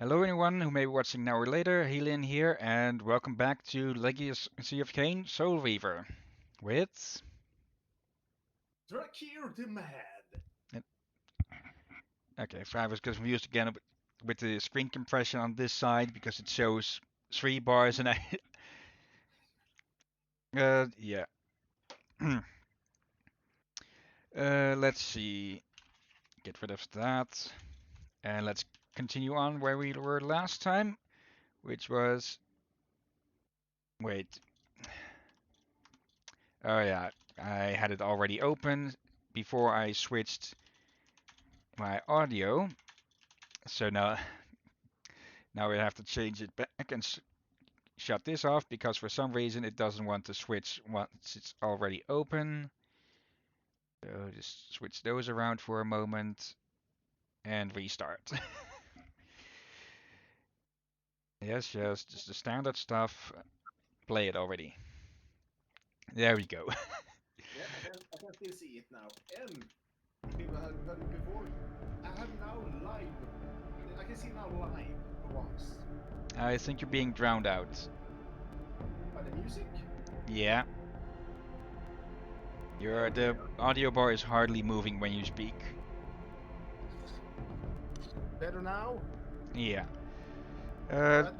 Hello anyone who may be watching now or later, Helian here, and welcome back to Legacy of Kain Soul Reaver with... Drakir the Mad. Okay, if I was confused again with the screen compression on this side because it shows 3 bars and I... yeah. Let's see, get rid of that, and let's continue on where we were last time, which was... Wait. Oh yeah, I had it already open before I switched my audio. So now we have to change it back and shut this off because for some reason it doesn't want to switch once it's already open. So just switch those around for a moment and restart. Yes, yes, just the standard stuff. Play it already. There we go. Yeah, I can still see it now. And people have heard it before. I have now live. I can see now live for once. I think you're being drowned out. By the music? Yeah, the audio bar is hardly moving when you speak. Better now? Yeah. Alright.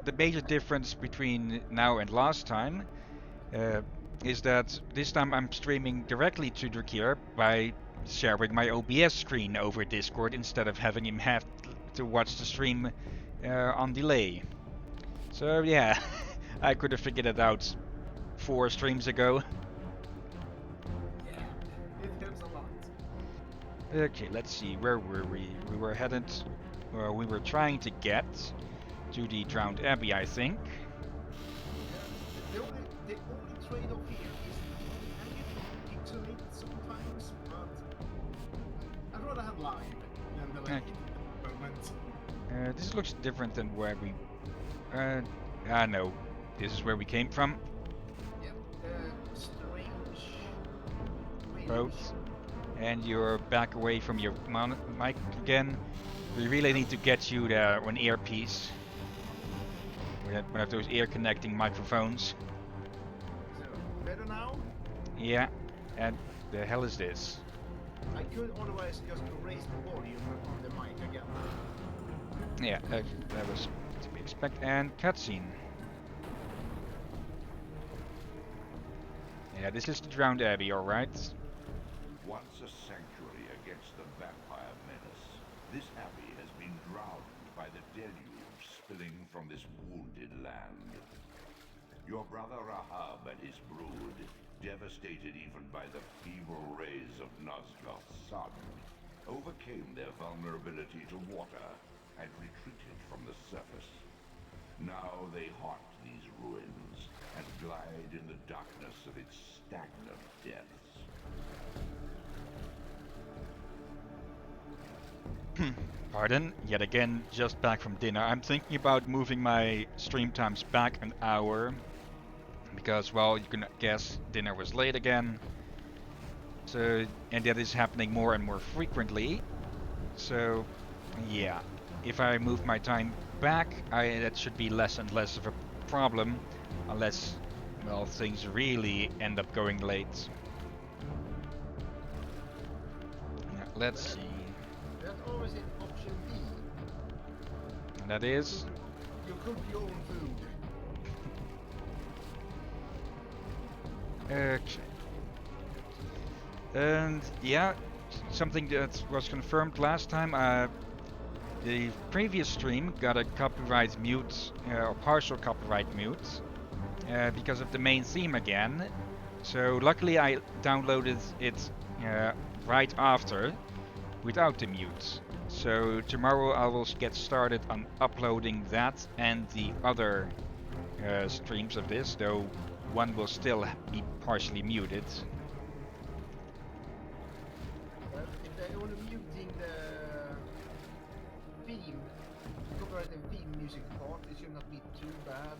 The major difference between now and last time uh, is that this time I'm streaming directly to Drakir by sharing my OBS screen over Discord instead of having him have to watch the stream on delay. So yeah, I could have figured it out 4 streams ago. Yeah, it helps a lot. Okay, let's see, where were we? We were headed, we were trying to get to the Drowned Abbey, I think. Yeah. The only trade-off here is I get pixelated sometimes, but I'd rather have live than the Okay. moment. This looks different than where we... ah no, this is where we came from. Yep, strange. Both. And you're back away from your mic again. We really need to get you an earpiece. One of those ear connecting microphones. So, better now? Yeah, and the hell is this? I could otherwise just raise the volume on the mic again. Yeah, that was to be expected. And cutscene. Yeah, this is the Drowned Abbey, alright? Once a sanctuary against the vampire menace, this abbey has been drowned by the deluge spilling from this wounded land. Your brother Rahab and his brood, devastated even by the feeble rays of Nosgoth's sun, overcame their vulnerability to water and retreated from the surface. Now they haunt these ruins and glide in the darkness of its stagnant depths. Pardon, yet again, just back from dinner. I'm thinking about moving my stream times back an hour. Because, well, you can guess dinner was late again. So, and that is happening more and more frequently. So, yeah. If I move my time back, that should be less and less of a problem. Unless, well, things really end up going late. Now, let's see. That's always in option B. And that is... You cook your own food. Okay. And yeah, something that was confirmed last time, the previous stream got a copyright mute, or partial copyright mute, because of the main theme again. So luckily I downloaded it right after, without the mute. So tomorrow I will get started on uploading that and the other streams of this, though one will still be partially muted. But if they're only muting the theme, copyright and theme music part, it should not be too bad.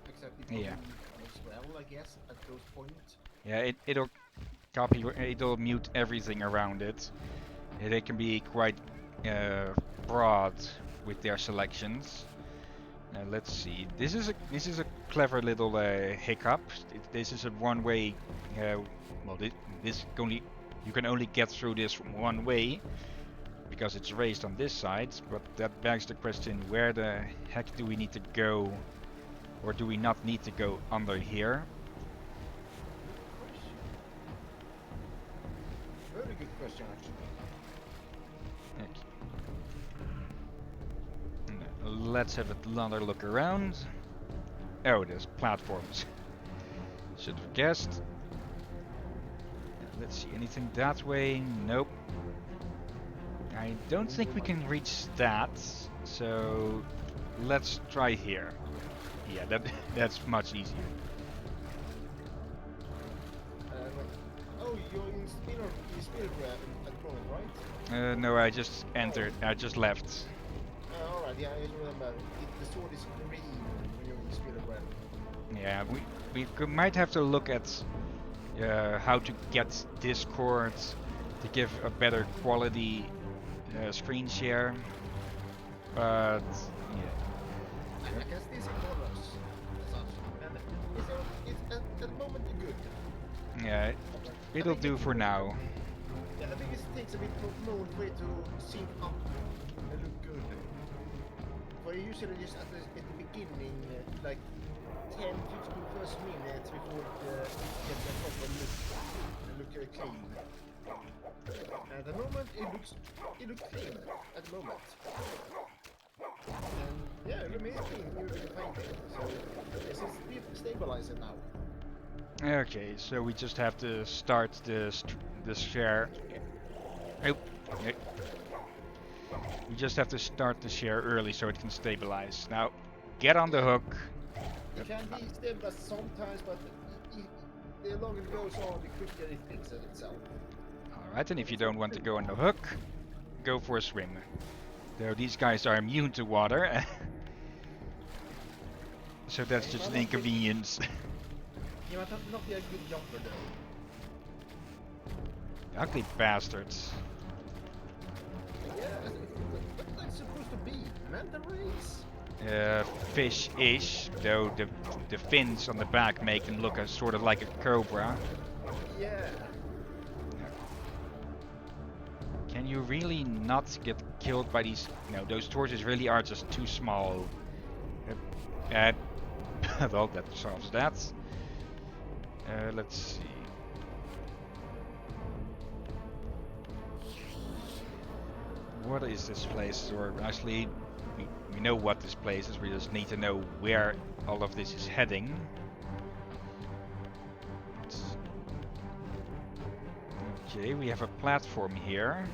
Except it will Yeah. as well, I guess, at those points. Yeah, it'll mute everything around it. They can be quite broad with their selections. Let's see. This is a clever little hiccup. This is a one-way. Well, you can only get through this one way because it's raised on this side. But that begs the question: where the heck do we need to go, or do we not need to go under here? Very good question, actually. Let's have another look around. Oh, there's platforms. Should have guessed. Let's see, anything that way? Nope. I don't think we can reach that, so let's try here. Yeah, that's much easier. Oh, you're in spinner grab at the moment, right? No, I just entered. I just left. Alright, yeah, I remember. The sword is green when you're in spinner grab. Yeah, we might have to look at how to get Discord to give a better quality screen share, but yeah. I can still see colors. And it's at the moment good. Yeah, it'll do for now. Yeah, I think it takes a bit more for it to sync up and look good. For usually just at the beginning, like 10, 15 first minutes before it gets a proper look clean. At the moment it looks clean at the moment. And yeah, it remains clean during the painting. So this is stabilizing now. Okay, so we just have to start this share. Oh, okay. We just have to start the share early so it can stabilize. Now, get on the hook. It can be stabilized sometimes, but the longer it goes on, the quicker it fixes itself. Alright, and if you don't want to go on the hook, go for a swim. Though these guys are immune to water. So that's just an inconvenience. You might not be a good jumper though. Ugly bastards. Yeah, what's that supposed to be? Manta rays? Fish-ish, though the fins on the back make them look sort of like a cobra. Yeah. Can you really not get killed by these? No, those torches really are just too small. Well, that solves that. Let's see. What is this place? Or actually, we know what this place is. We just need to know where all of this is heading. Okay, we have a platform here.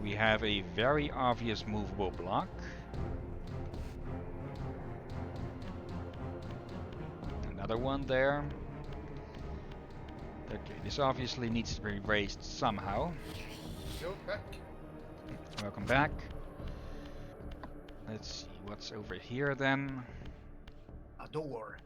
We have a very obvious movable block. Another one there. Okay, this obviously needs to be raised somehow. Go back. Welcome back. Let's see what's over here then. A door.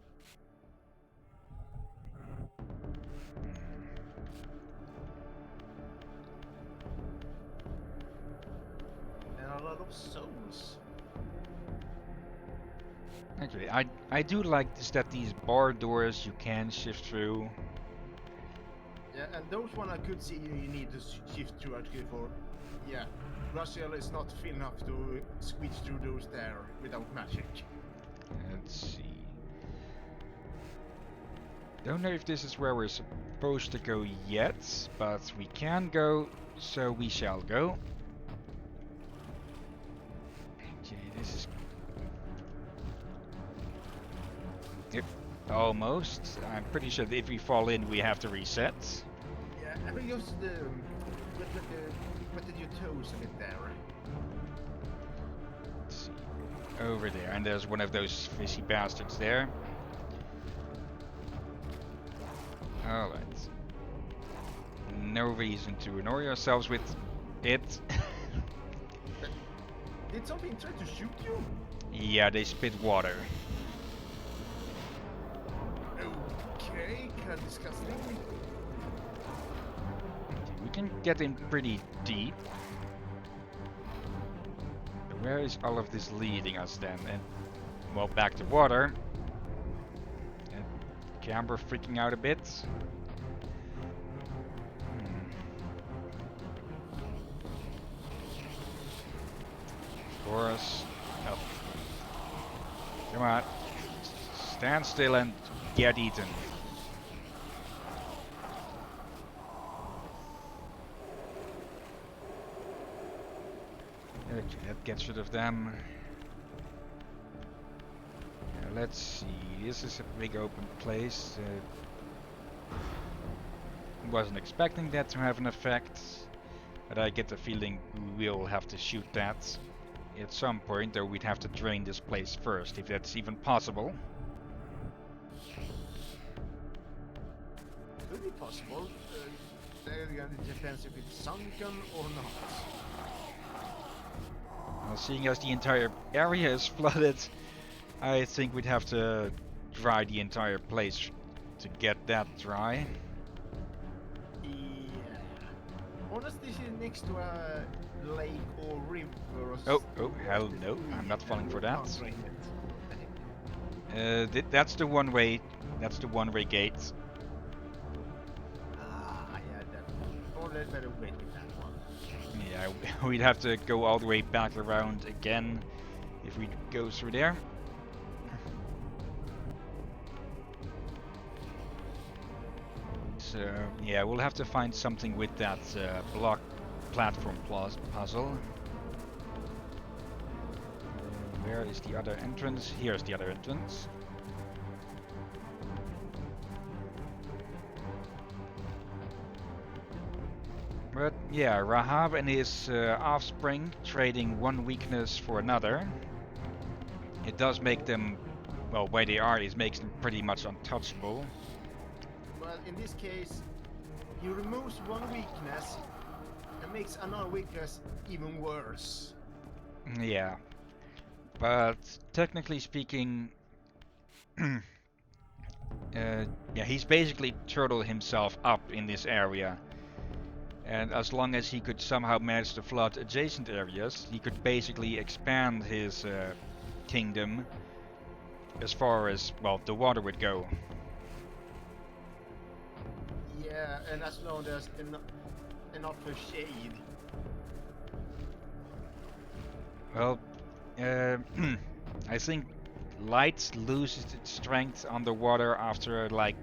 And a lot of souls. Actually, I do like this, that these bar doors you can shift through. Yeah, and those one I could see you need to shift through actually for. Yeah, Russia is not fit enough to squeeze through those there without magic. Let's see. Don't know if this is where we're supposed to go yet, but we can go, so we shall go. Okay, this is... Yep, almost. I'm pretty sure that if we fall in, we have to reset. Yeah, I think just wetted your toes a bit there. Let's see. Over there, and there's one of those fishy bastards there. Alright. No reason to annoy ourselves with it. Did something try to shoot you? Yeah, they spit water. Okay, kind of disgusting. We can get in pretty deep. Where is all of this leading us then? And well, back to water. And camera freaking out a bit. Of course. Oh. Come on. Stand still and get eaten. Okay, that gets rid of them. Let's see. This is a big open place. Wasn't expecting that to have an effect, but I get the feeling we will have to shoot that at some point, though we'd have to drain this place first, if that's even possible. Could be possible. There again, it depends if it's sunken or not. Well, seeing as the entire area is flooded, I think we'd have to dry the entire place to get that dry. Yeah. Unless this is next to a lake or river or Oh, hell no, I'm not falling for that. That's the one-way gate. Yeah, that. Or let's better wait with that one. Yeah, we'd have to go all the way back around again if we go through there. So yeah, we'll have to find something with that block platform puzzle. Where is the other entrance? Here's the other entrance. But yeah, Rahab and his offspring trading one weakness for another. It does make them, well, where they are, it makes them pretty much untouchable. Well, in this case, he removes one weakness and makes another weakness even worse. Yeah, but technically speaking, yeah, he's basically turtled himself up in this area. And as long as he could somehow manage to flood adjacent areas, he could basically expand his kingdom as far as, well, the water would go. Yeah, and as long as enough for shade. Well, I think light loses its strength underwater after like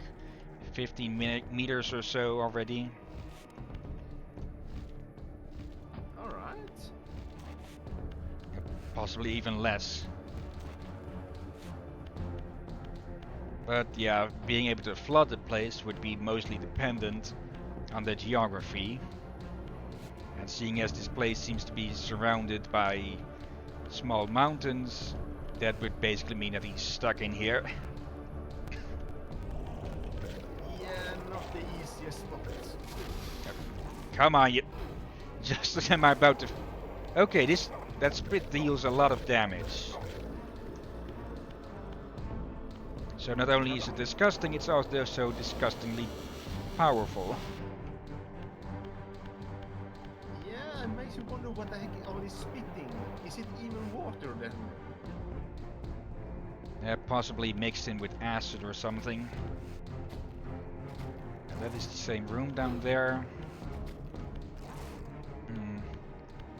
15 meters or so already. Alright. Possibly even less. But yeah, being able to flood the place would be mostly dependent on the geography. And seeing as this place seems to be surrounded by small mountains, that would basically mean that he's stuck in here. Yeah, not the easiest spot. Come on, you... Just as I'm about to... Okay, that spit deals a lot of damage. So not only is it disgusting, it's also so disgustingly powerful. Yeah, it makes you wonder what the heck all this spitting. Is it even water then? Possibly mixed in with acid or something. And that is the same room down there.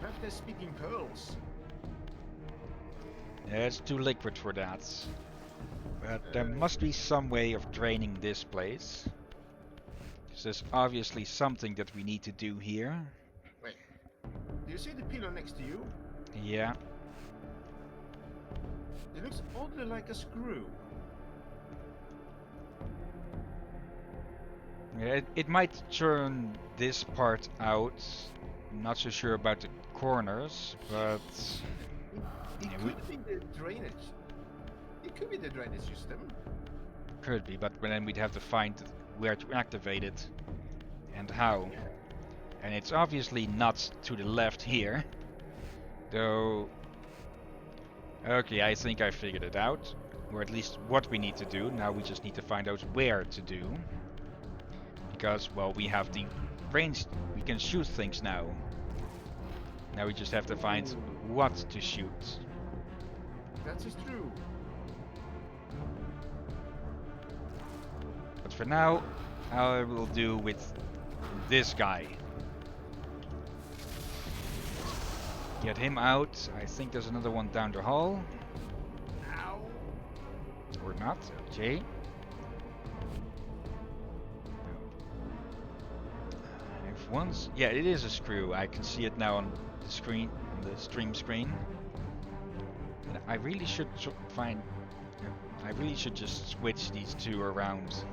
Perhaps they're spitting pearls. Yeah, it's too liquid for that. But there must be some way of draining this place. Because there's obviously something that we need to do here. Wait, do you see the pillar next to you? Yeah. It looks oddly like a screw. Yeah, it might turn this part out. I'm not so sure about the corners, but... It could be the drainage. It could be the drainage system. Could be, but then we'd have to find where to activate it and how. And it's obviously not to the left here, though. Okay, I think I figured it out, or at least what we need to do. Now we just need to find out where to do, because, well, we have the range, we can shoot things now. Now we just have to find what to shoot. That is true. But for now, I will do with this guy. Get him out. I think there's another one down the hall. Ow. Or not. Okay. If once... Yeah, it is a screw. I can see it now on the screen, on the stream screen. And I really should find... I really should just switch these two around.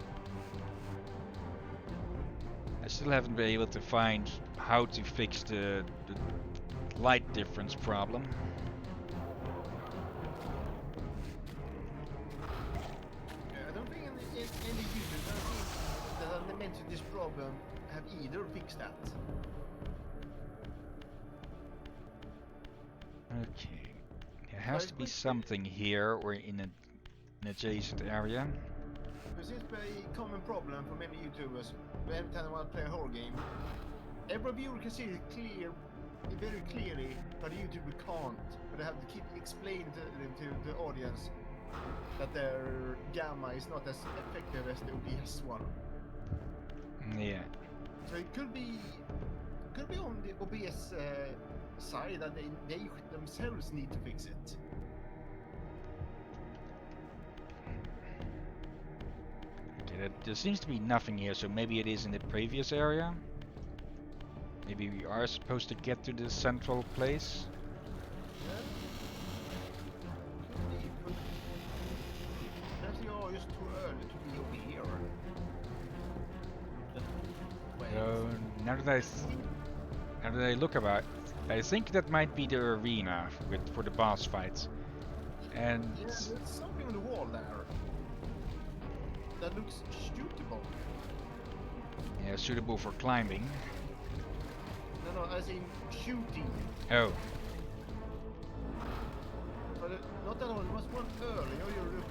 I still haven't been able to find how to fix the light difference problem. I don't think any users that have lamented this problem have either fixed that. Okay. There has to be something here or in an adjacent area. This is a common problem for many YouTubers. Every time they want to play a horror game, every viewer can see it very clearly, but the YouTuber can't. But they have to keep explaining to the audience that their gamma is not as effective as the OBS one. Yeah. So it could be on the OBS side that they themselves need to fix it. Okay, there seems to be nothing here, so maybe it is in the previous area. Maybe we are supposed to get to the central place. Yeah. Perhaps you are just too early to be over here. So now that I look about, I think that might be the arena for the boss fights. And yeah, there's something on the wall there that looks suitable. yeah, suitable for climbing. No, as in shooting. Oh, But not at all. It was one earlier. You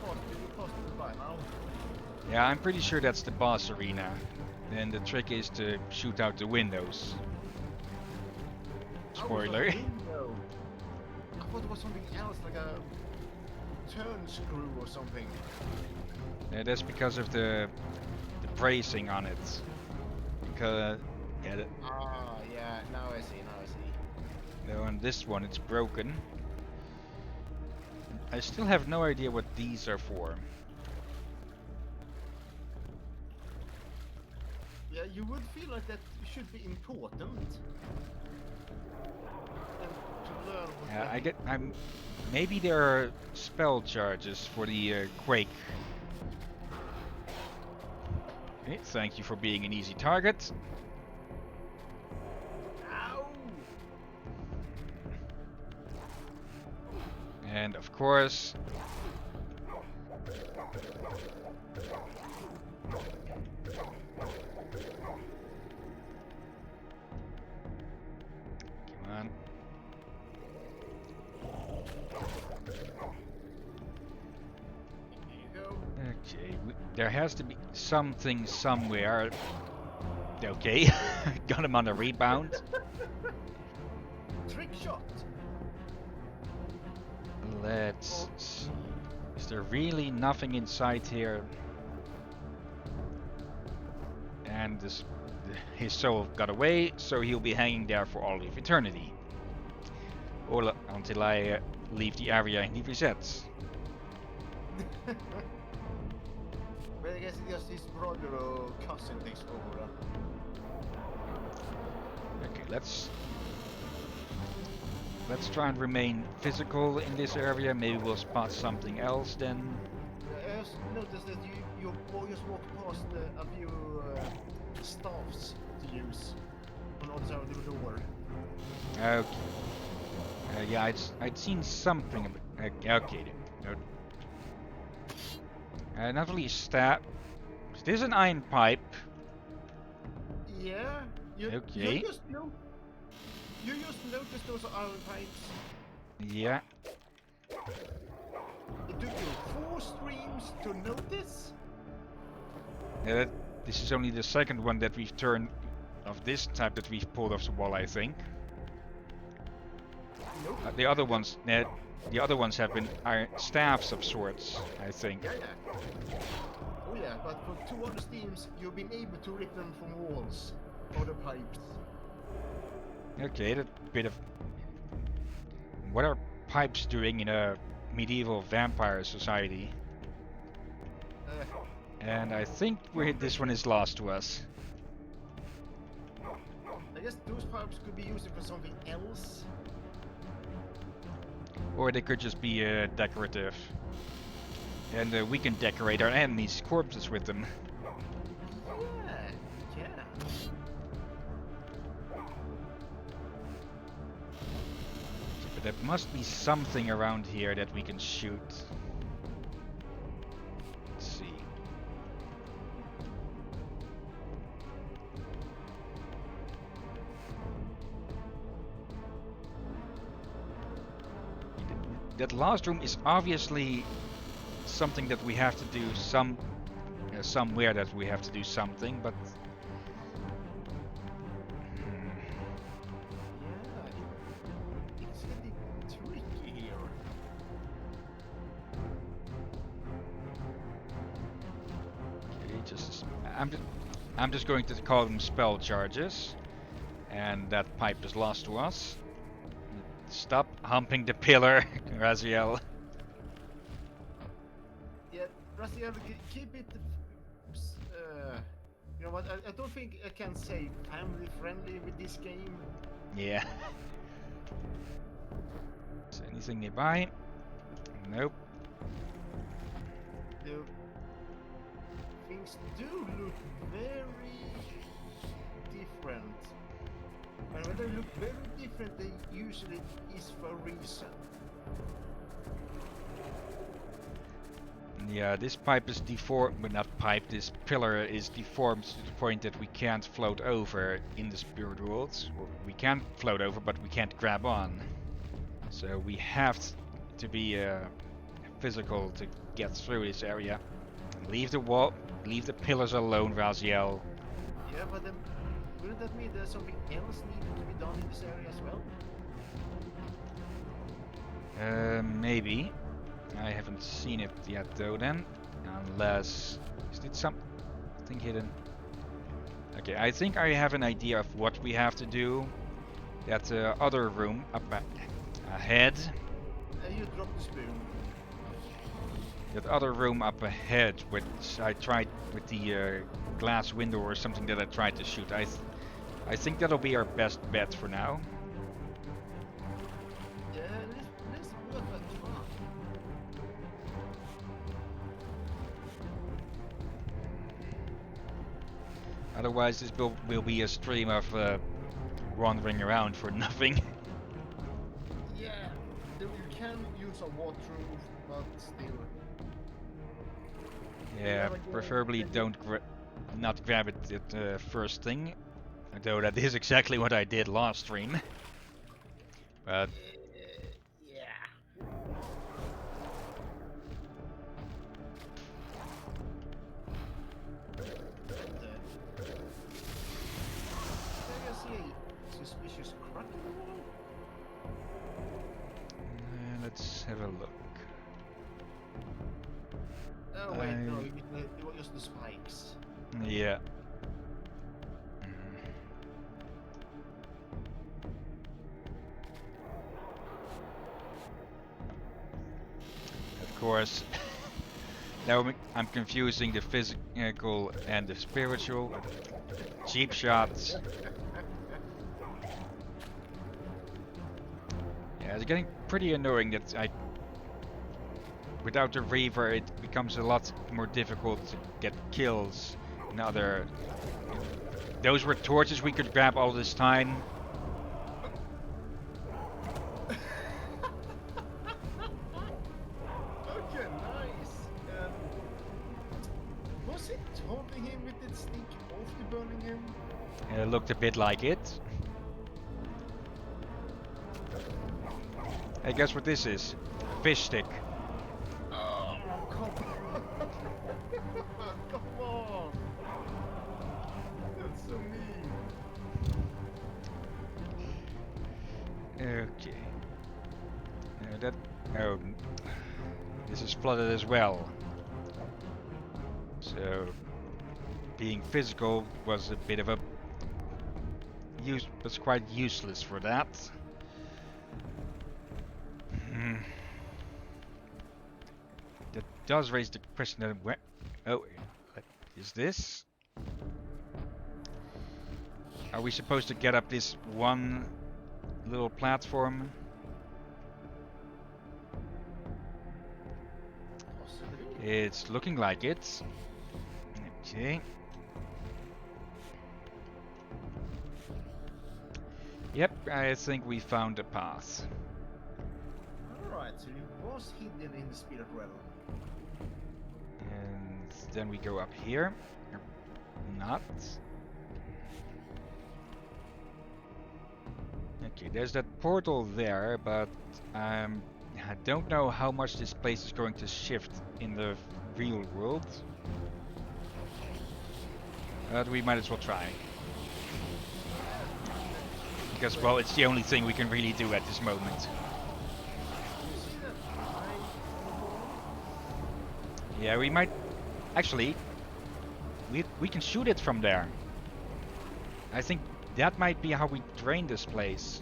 passed it by now. yeah, I'm pretty sure that's the boss arena. Then the trick is to shoot out the windows. Spoiler. I thought it was something else, like a turn screw or something. Yeah, that's because of the bracing on it. Because yeah, Yeah. Now I see. on this one it's broken. I still have no idea what these are for. Yeah, you would feel like that should be important. And to learn what Maybe there are spell charges for the Quake. Okay, thank you for being an easy target. Ow! And of course... Come on. Here you go. Okay, there has to be something somewhere. Okay, got him on a rebound. Trick shot. Let's see. Is there really nothing inside here? And his soul got away, so he'll be hanging there for all of eternity. Or until I leave the area and he resets. But I guess it's just his brother or cousin takes over. Okay, let's try and remain physical in this area. Maybe we'll spot something else then. I also noticed that you always walk past a few staffs to use on the other side of the door. Okay. Yeah, I'd seen something. Okay. Not really stab. Is this an iron pipe? Yeah. Okay. You just noticed those iron pipes. Yeah. It took you 4 streams to notice. This is only the second one that we've turned of this type that we've pulled off the wall, I think. Nope. The other ones, the other ones have been iron staffs of sorts, I think. Yeah, yeah. Oh yeah, but for 2 other teams, you've been able to rip them from walls or the pipes. Okay, that bit of... What are pipes doing in a medieval vampire society? And I think this one is lost to us. I guess those pipes could be used for something else. Or they could just be decorative. And we can decorate our enemies' corpses with them. Yeah, yeah. But there must be something around here that we can shoot. Let's see. That last room is obviously something that we have to do somewhere that we have to do something, but Yeah, it's getting tricky here. okay, I'm just going to call them spell charges, and that pipe is lost to us. Stop humping the pillar, Raziel. Yeah, Raziel, keep it. You know what? I don't think I can say family friendly with this game. Yeah. Is there anything nearby? Nope. The things do look very different. And when they look very different, they usually is for a reason. Yeah, this pipe is deformed, but not pipe, this pillar is deformed to the point that we can't float over in the spirit world. We can float over, but we can't grab on. So we have to be physical to get through this area. Leave the wall, leave the pillars alone, Raziel. Yeah, but then wouldn't that mean there's something else needed to be done in this area as well? Maybe. I haven't seen it yet though then. Unless... Is it something hidden? Okay, I think I have an idea of what we have to do. That other room up ahead. You dropped the spoon. That other room up ahead, which I tried with the glass window or something that I tried to shoot. I think that'll be our best bet for now. Yeah, let's work that try. Otherwise, this will be a stream of wandering around for nothing. Yeah, you can use a walkthrough, but still. Yeah, preferably don't not grab it at the first thing. Though that is exactly what I did last stream. But Yeah. I see a suspicious crack in the wall. let's have a look. Oh wait, no, it was just the spikes. Yeah. Of course. Now I'm confusing the physical and the spiritual. Cheap shots. Yeah, it's getting pretty annoying that without the Reaver it becomes a lot more difficult to get kills in other... Those were torches we could grab all this time. Okay, nice. Was it taunting him with it sneak after burning him? It looked a bit like it. Hey, guess what this is? Fish stick. Oh, come on. Come on. That's so mean. Okay. That... Oh, this is flooded as well. So, being physical was a bit of a... was quite useless for that. That does raise the question that where... Oh, is this? Are we supposed to get up this one little platform? Possibly. It's looking like it. Okay. Yep, I think we found a path. Alright, so it was hidden in the spirit realm. And then we go up here. Not. Okay, there's that portal there, but I don't know how much this place is going to shift in the real world. But we might as well try. Because, well, it's the only thing we can really do at this moment. Do you see that eye on the wall? Yeah, we might... Actually, we can shoot it from there. I think that might be how we drain this place.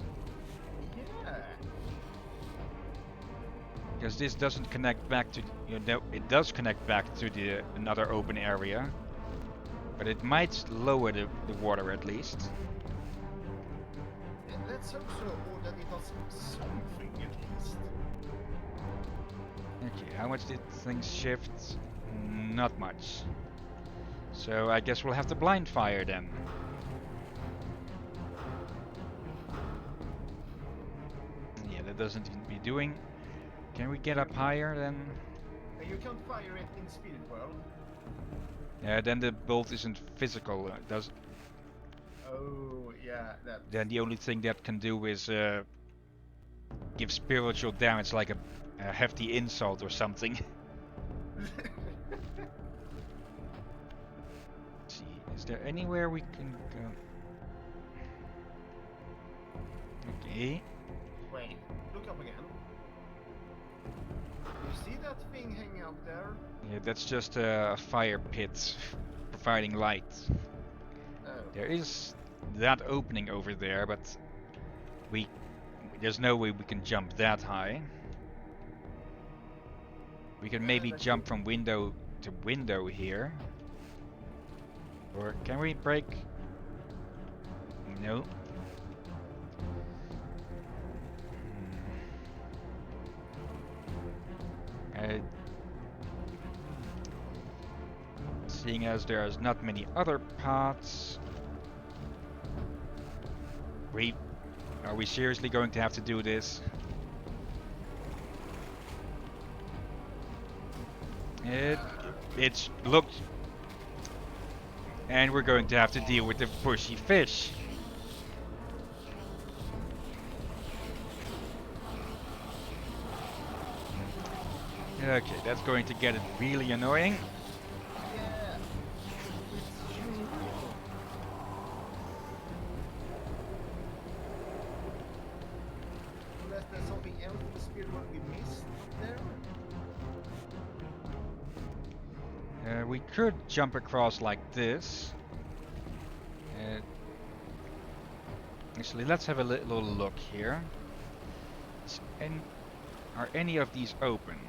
Yeah. Because this doesn't connect back to... You know, it does connect back to the another open area. But it might lower the water at least. And let's hope so, or that it does something at least. Okay, how much did things shift? Not much. So I guess we'll have to blind fire then. Yeah, that doesn't seem to be doing. Can we get up higher then? And you can't fire it in spirit world. Then the bolt isn't physical. Does Oh, yeah, that. then the only thing that can do is give spiritual damage, like a hefty insult or something. Let's see, is there anywhere we can go? Okay. Wait, look up again. You see that thing hanging out there? Yeah, that's just a fire pit providing light. Oh. There is that opening over there, but there's no way we can jump that high. We can maybe jump from window to window here. Or can we break? No. Seeing as there's not many other paths, are we seriously going to have to do this? It's looked, and we're going to have to deal with the pushy fish. Okay, that's going to get it really annoying. Yeah. Unless there's something else in the spirit world we missed there. We could jump across like this. Actually, let's have a little look here. Are any of these open?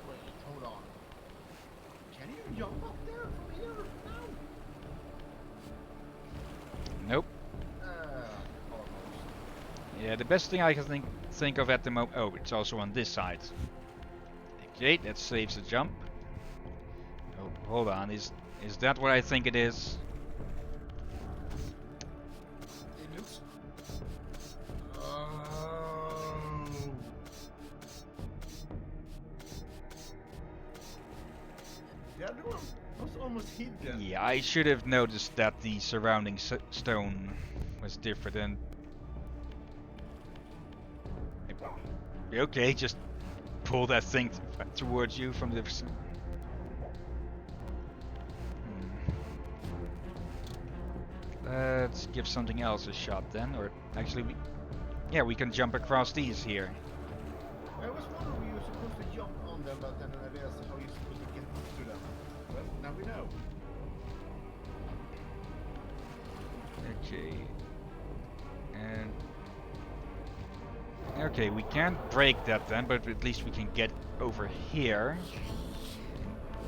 Wait, hold on. Can you jump up there from here now? Nope. Almost. Yeah, the best thing I can think of at the moment. Oh, it's also on this side. Okay, that saves the jump. Oh, hold on. Is that what I think it is? It looks. Oh. The other one was almost hidden. Yeah, I should have noticed that the surrounding stone was different. And okay, just pull that thing towards you from the. Let's give something else a shot then, or actually, we can jump across these here. I was wondering you were supposed to jump on them, but then I realized how you're supposed to get to them. Well, now we know. Okay. And okay, we can't break that then, but at least we can get over here.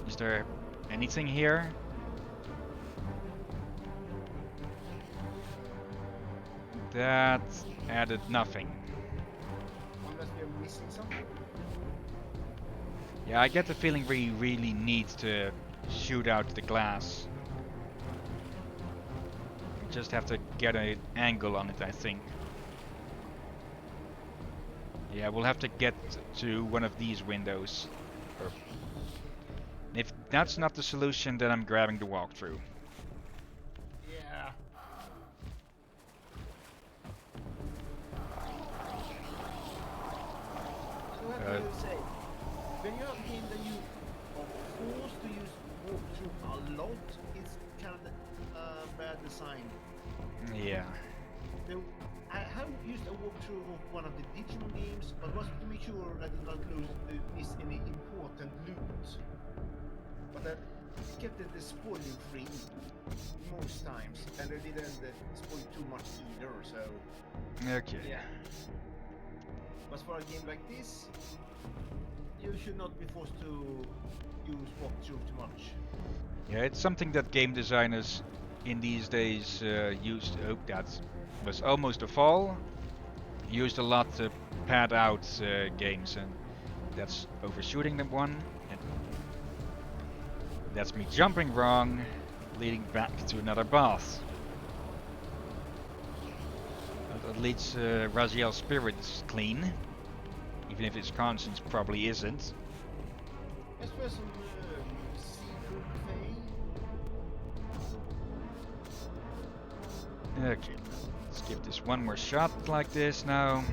Is there anything here? That added nothing. Unless we are missing something. Yeah, I get the feeling we really need to shoot out the glass. We just have to get an angle on it, I think. Yeah, we'll have to get to one of these windows. Or if that's not the solution, then I'm grabbing the walkthrough. Yeah. So what do you say? When you're a game that you are forced to use walkthrough a lot, it's kind of bad design. Yeah. So, I have used a walkthrough of one of the digital games, but was to make sure I did not miss any important loot. But I kept it spoiling free most times, and I didn't spoil too much either, so... Okay. Yeah. But for a game like this, you should not be forced to use walkthrough too much. Yeah, it's something that game designers in these days used. Oh, that was almost a fall. Used a lot to pad out games, and that's overshooting them one. And that's me jumping wrong, leading back to another boss. But at least Raziel's spirit's clean, even if his conscience probably isn't. Let's play some secret Kain. Okay, let's give this one more shot like this now.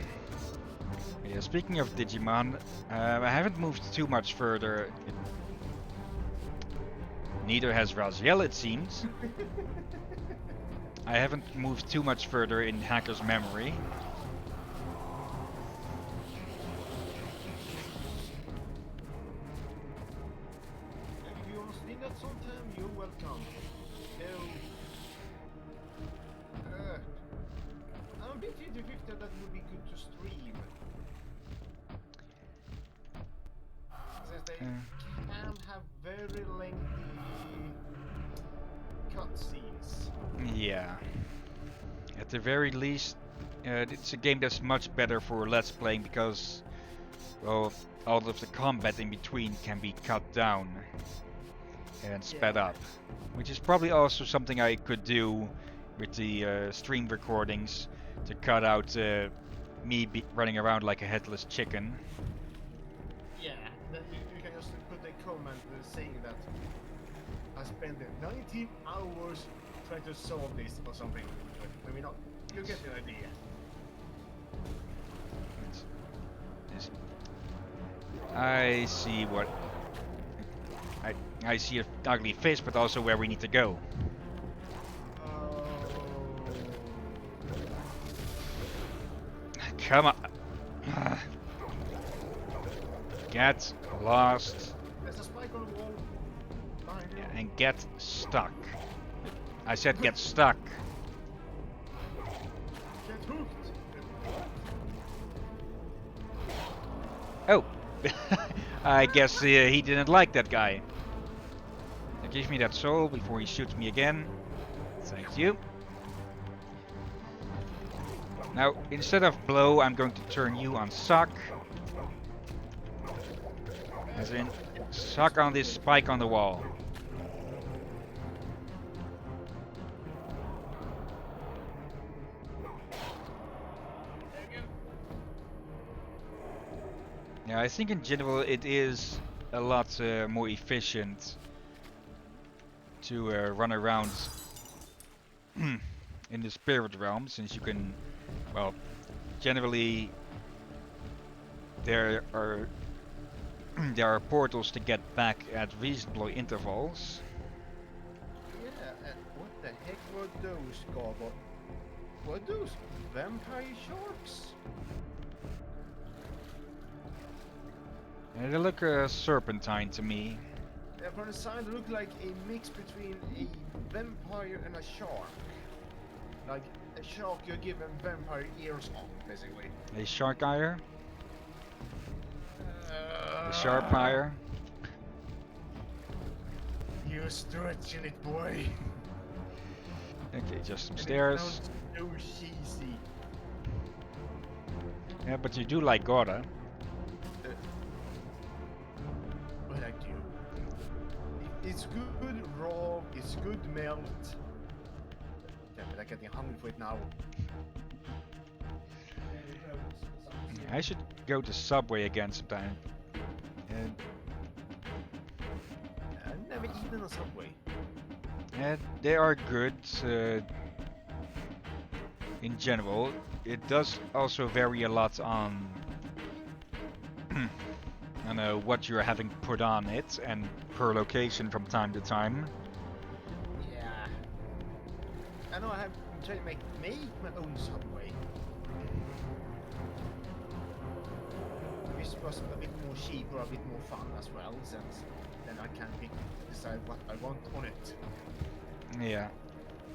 Yeah, speaking of Digimon, I haven't moved too much further. Neither has Raziel, it seems. I haven't moved too much further in Hacker's memory. If you want to stream that sometime, you're welcome. I'm a bit 50-50 that would be good to stream. Since they can have very lengthy cutscenes. Yeah. At the very least, it's a game that's much better for Let's Playing because, well, all of the combat in between can be cut down and sped up. Which is probably also something I could do with the stream recordings to cut out me running around like a headless chicken. Yeah, then you can just put a comment saying that I spent 19 hours trying to solve this or something. I mean, you get the idea. I see what... I see an ugly face, but also where we need to go. Come on. Get lost. There's a spike on the wall behind you. Yeah, and get stuck. I said get stuck. Get hooked. Oh. I guess he didn't like that guy. Now give me that soul before he shoots me again. Thank you. Now, instead of blow, I'm going to turn you on suck. As in, suck on this spike on the wall. Yeah, I think in general it is a lot more efficient to run around in the spirit realm, since you can, well, generally there are there are portals to get back at reasonable intervals. Yeah, and what the heck were those, Garbo? Were those vampire sharks? They look serpentine to me. From the side, they look like a mix between a vampire and a shark. Like a shark, you're given vampire ears on, basically. A shark ire? A sharp Uh, ire? You're stretching it, boy. Okay, just some And it stairs. sounds so cheesy. Yeah, but you do like Gora. But I do. It's good raw, it's good melt. Damn it, I'm getting hungry for it now. I should go to Subway again sometime. And I've never eaten a Subway. they are good in general. It does also vary a lot on what you're having put on it and per location from time to time. Yeah. I know I have tried to make my own Subway. Which was a bit more cheap or a bit more fun as well, since then I can decide what I want on it. Yeah,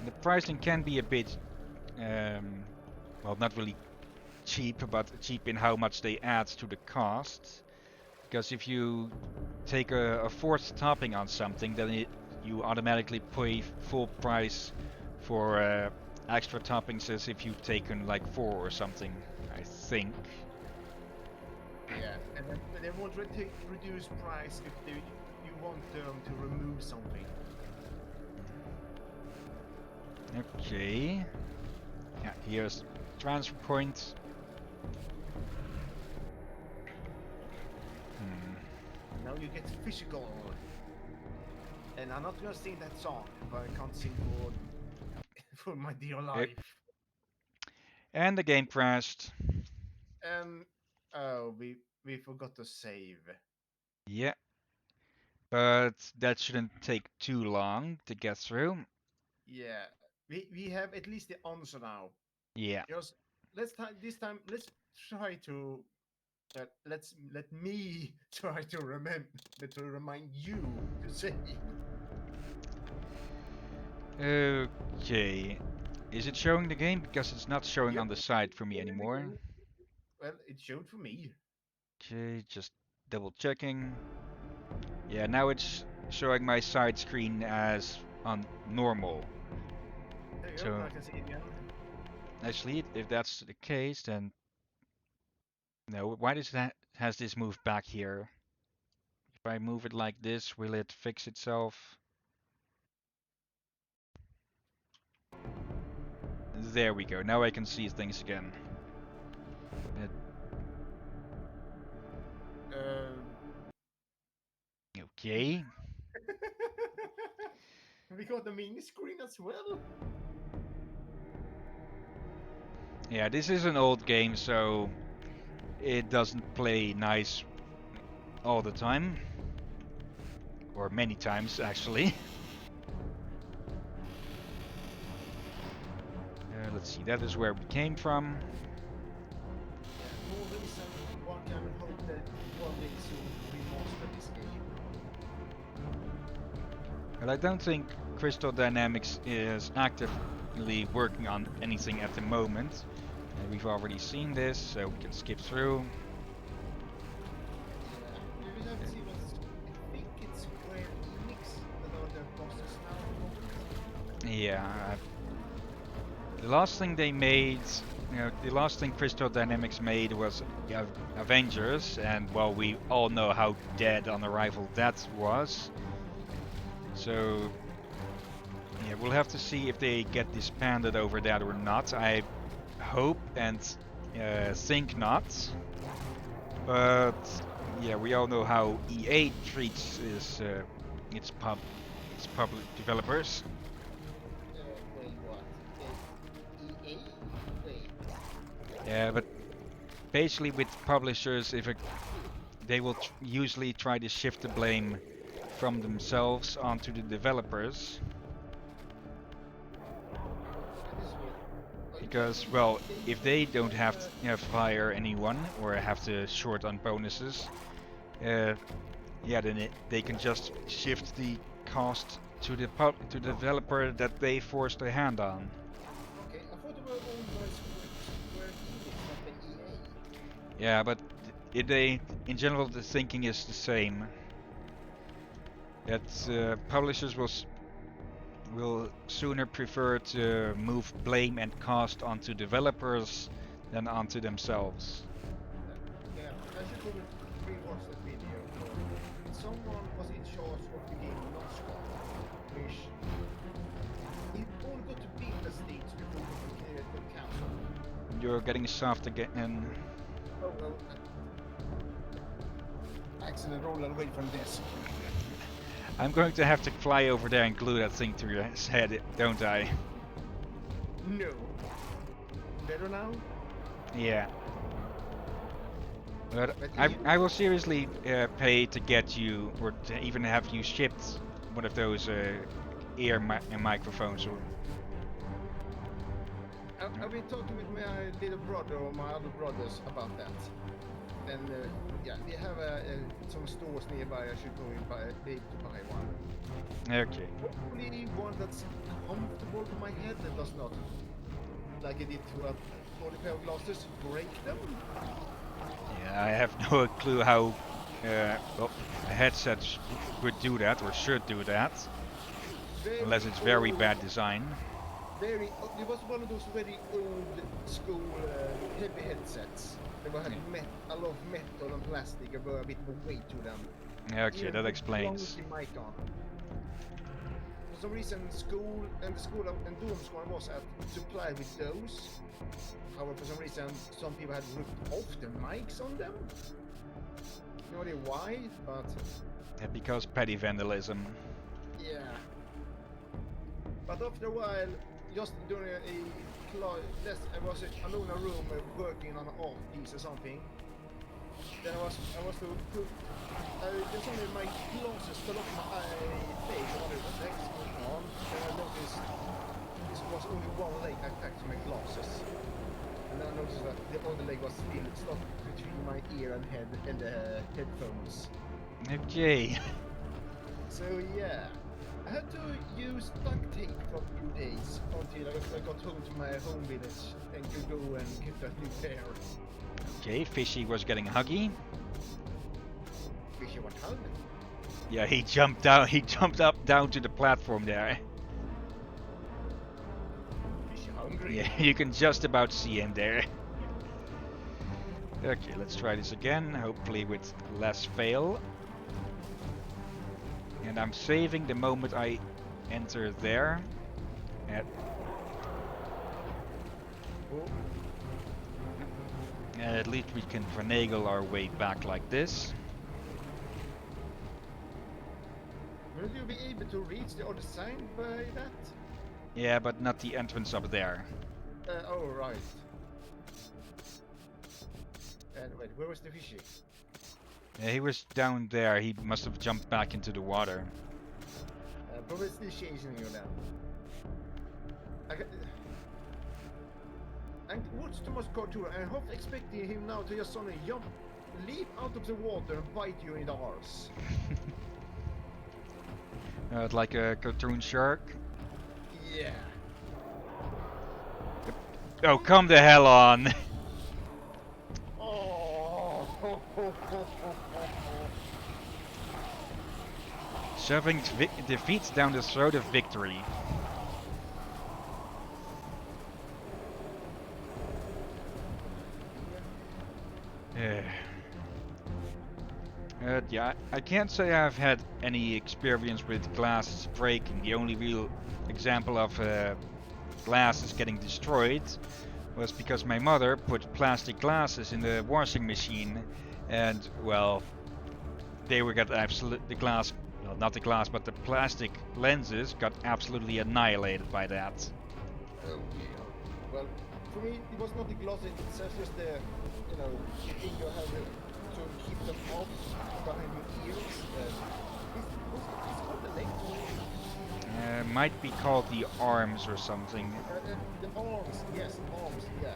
the pricing can be a bit, well, not really cheap, but cheap in how much they add to the cost. Because if you take a fourth topping on something, then you automatically pay full price for extra toppings as if you've taken like 4 or something, I think. Yeah, and then they won't reduce price if you want them to remove something. Okay. Yeah, here's transfer point. Now you get physical. And I'm not gonna sing that song, but I can't sing for my dear life. And the game crashed. Oh, we forgot to save. Yeah. But that shouldn't take too long to get through. Yeah, we have at least the answer now. Yeah. Just let's try to let me try to remind you to save. Okay. Is it showing the game? Because it's not showing Yep. on the side for me anymore. Well, it showed for me. Okay, just double checking. Yeah, now it's showing my side screen as on normal. There you So- go. I can see it again. Actually, if that's the case, then no. Why does that has this moved back here? If I move it like this, will it fix itself? There we go. Now I can see things again. Okay. We got the mini screen as well. Yeah, this is an old game, so it doesn't play nice all the time. Or many times, actually. Let's see, that is where we came from. More reason one can hope that one day soon remaster this game. But I don't think Crystal Dynamics is actively working on anything at the moment. We've already seen this, so we can skip through. Yeah, we have to see what's. I think it's Square Enix that are the bosses now. Yeah. The last thing they made, the last thing Crystal Dynamics made was Avengers, and well, we all know how dead on arrival that was. So, yeah, we'll have to see if they get disbanded over that or not. I hope and think not. But yeah, we all know how EA treats its public developers. Wait, what? EA? Wait. Yeah, but basically with publishers, they will usually try to shift the blame from themselves onto the developers. That is weird. Because, well, if they don't have to fire anyone or have to short on bonuses, yeah, then they can just shift the cost to the developer that they forced their hand on. Okay, I thought they were owned by Square Enix, not by EA. Yeah, but in general, the thinking is the same. That publishers will sooner prefer to move blame and cost onto developers than onto themselves. Yeah, I should probably rewatch that video. Someone was in charge of the game non-stop, which it all got to beta stage before it got cancelled. You're getting soft again. Oh well. Accident roll away from this. I'm going to have to fly over there and glue that thing to your head, don't I? No. Better now? Yeah. But I will seriously pay to get you, or to even have you shipped one of those ear microphones. Or I've been talking with my little brother or my other brothers about that. And yeah, we have some stores nearby. I should go and be able to buy one. Okay. Hopefully one that's comfortable for my head that does not, like it did to a 40 pair of glasses, break them. Yeah, I have no clue how well, a headset would do that or should do that, unless it's very bad design. It was one of those very old school heavy headsets. They had a lot of metal and plastic, and a bit more weight to them. Okay, that explains. Mic on. For some reason, school and dorm school was supplied with those. However, for some reason, some people had ripped off the mics on them. No idea why, but Yeah, because petty vandalism. yeah. But after a while, just during I was alone in a room working on an art piece or something. Then I was so put. Then suddenly my glasses fell off my face. I wondered what the heck is going on. Then I noticed this was only one leg attached to my glasses. And then I noticed that the other leg was still stuck between my ear and head and the headphones. Okay. So yeah. I had to use duct tape for a few days until I got home to my home village and could go and get that new pair. Okay, Fishy was getting huggy. Fishy, what hug? Yeah, he jumped down. He jumped up down to the platform there. Fishy hungry? Yeah, you can just about see him there. Okay, let's try this again. Hopefully with less fail. And I'm saving the moment I enter there. At least we can finagle our way back like this. Will you be able to reach the other side by that? Yeah, but not the entrance up there. Oh, right. And wait, where was the fishy? Yeah, he was down there. He must have jumped back into the water. Probably still chasing you now. And what's too much cartoon? I'm half expecting him now to just suddenly leap out of the water and bite you in the arse. Like a cartoon shark. Yeah. Oh, come the hell on! Oh. Shoving defeat down the throat of victory. Yeah, I can't say I've had any experience with glasses breaking. The only real example of glasses getting destroyed was because my mother put plastic glasses in the washing machine, and well, they were got the glass. Well, not the glass, but the plastic lenses got absolutely annihilated by that. Oh, yeah. Well, for me, it was not the glasses, it's just the, the thing you have to keep them off behind your ears. It's called the leg. Might be called the arms or something. The arms, yes, arms, yeah.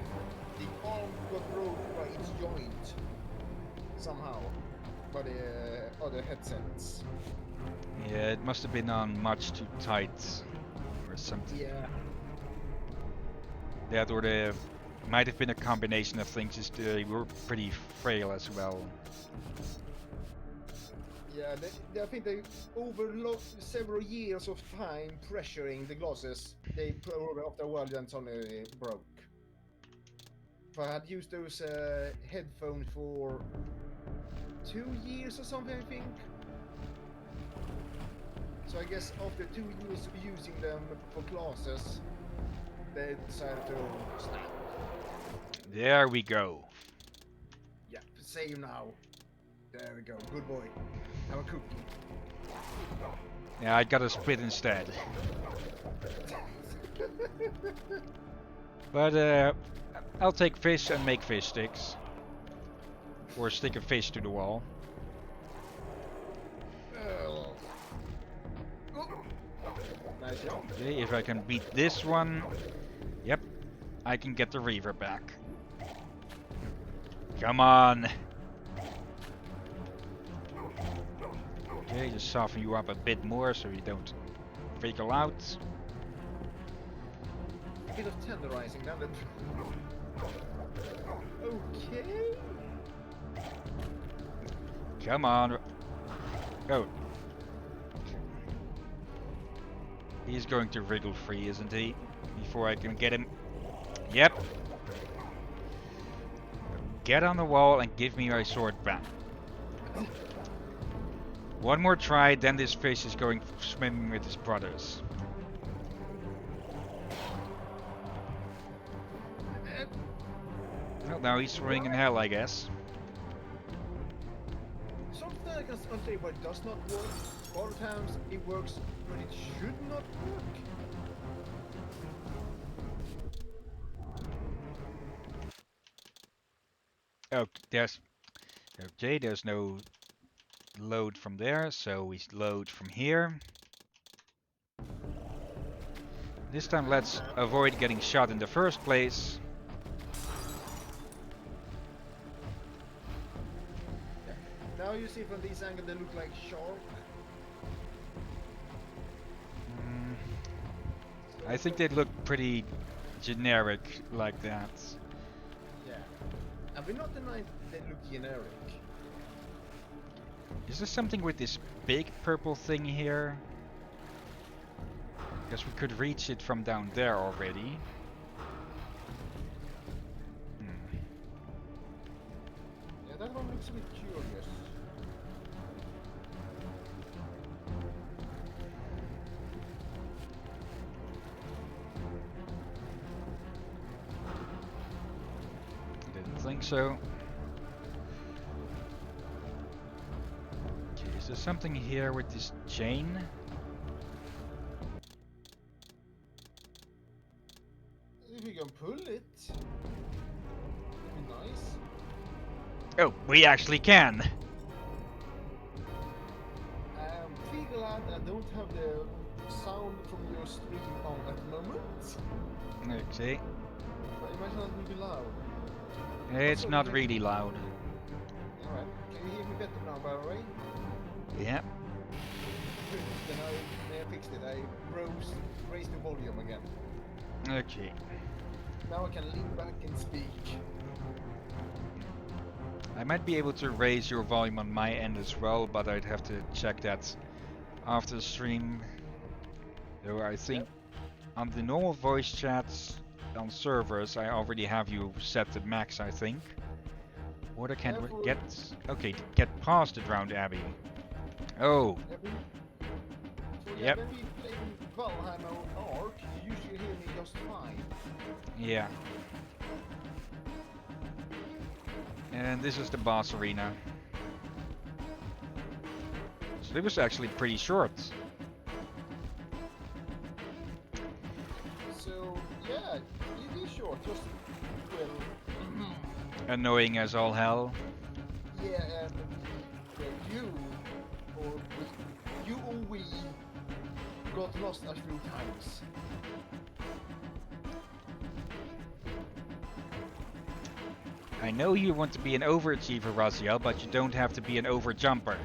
The arm got broken by its joint, somehow. by the other headsets. Yeah, it must have been on much too tight or something. Yeah. That or the might have been a combination of things. Just they were pretty frail as well. Yeah, I think they over several years of time pressuring the glasses, they probably after a while then suddenly broke. If I had used those headphones for 2 years or something, I think. So I guess after 2 years of using them for classes, they decided to snap. There we go. Yeah, save now. There we go. Good boy. Have a cookie. Yeah, I got a split instead. But I'll take fish and make fish sticks. Or stick a fish to the wall. Nice job. Okay, if I can beat this one, yep, I can get the Reaver back. Come on. Okay, just soften you up a bit more so you don't wriggle out. A bit of tenderizing then. Okay. Come on. Go. He's going to wriggle free, isn't he? Before I can get him. Yep. Get on the wall and give me my sword back. One more try, then this fish is going swimming with his brothers. Well, now he's swimming in hell, I guess. Something I can say what does not work. Other times it works when it should not work. Oh, there's no load from there, so we load from here. This time let's avoid getting shot in the first place. Now you see from this angle they look like shark. I think they look pretty generic like that. Yeah. I will not deny they look generic. Is there something with this big purple thing here? Because we could reach it from down there already. Yeah, that one looks a bit curious. Didn't think so. Okay, is there something here with this chain? If you can pull it, it'd be nice. Oh, we actually can! Feel glad I don't have the sound from your stream on at the moment. Okay. But imagine that would be loud. It's not really loud. Alright, can you hear me better now, by the way? Yep. Good, then I fixed it. I raised the volume again. Okay. Now I can lean back and speak. I might be able to raise your volume on my end as well, but I'd have to check that after the stream. Though I think on the normal voice chats on servers, I already have you set to max, I think. Or I can get... Okay, get past the Drowned Abbey. Oh. Yep. When we play Valheim or Ark, you usually hear me just fine. Yeah. And this is the boss arena. So it was actually pretty short. So, yeah, it is short, just, well... Annoying as all hell. Yeah, and you or we got lost a few times. I I know you want to be an overachiever, Raziel, but you don't have to be an overjumper.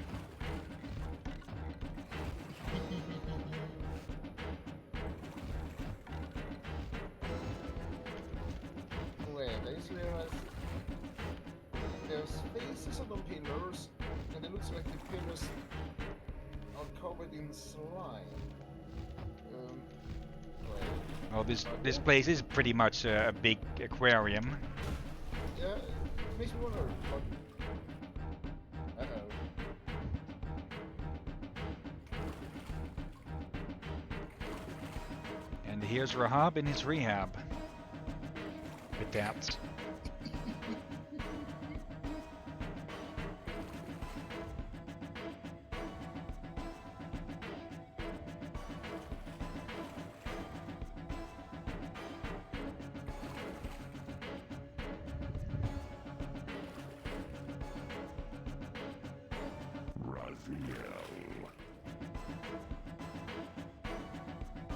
Wait, I just realized there's faces on the pillars, and it looks like the pillars are covered in slime. Wait. Well, this place is pretty much a big aquarium. Yeah, it makes me wonder. Uh-oh. And here's Rahab in his rehab. With that.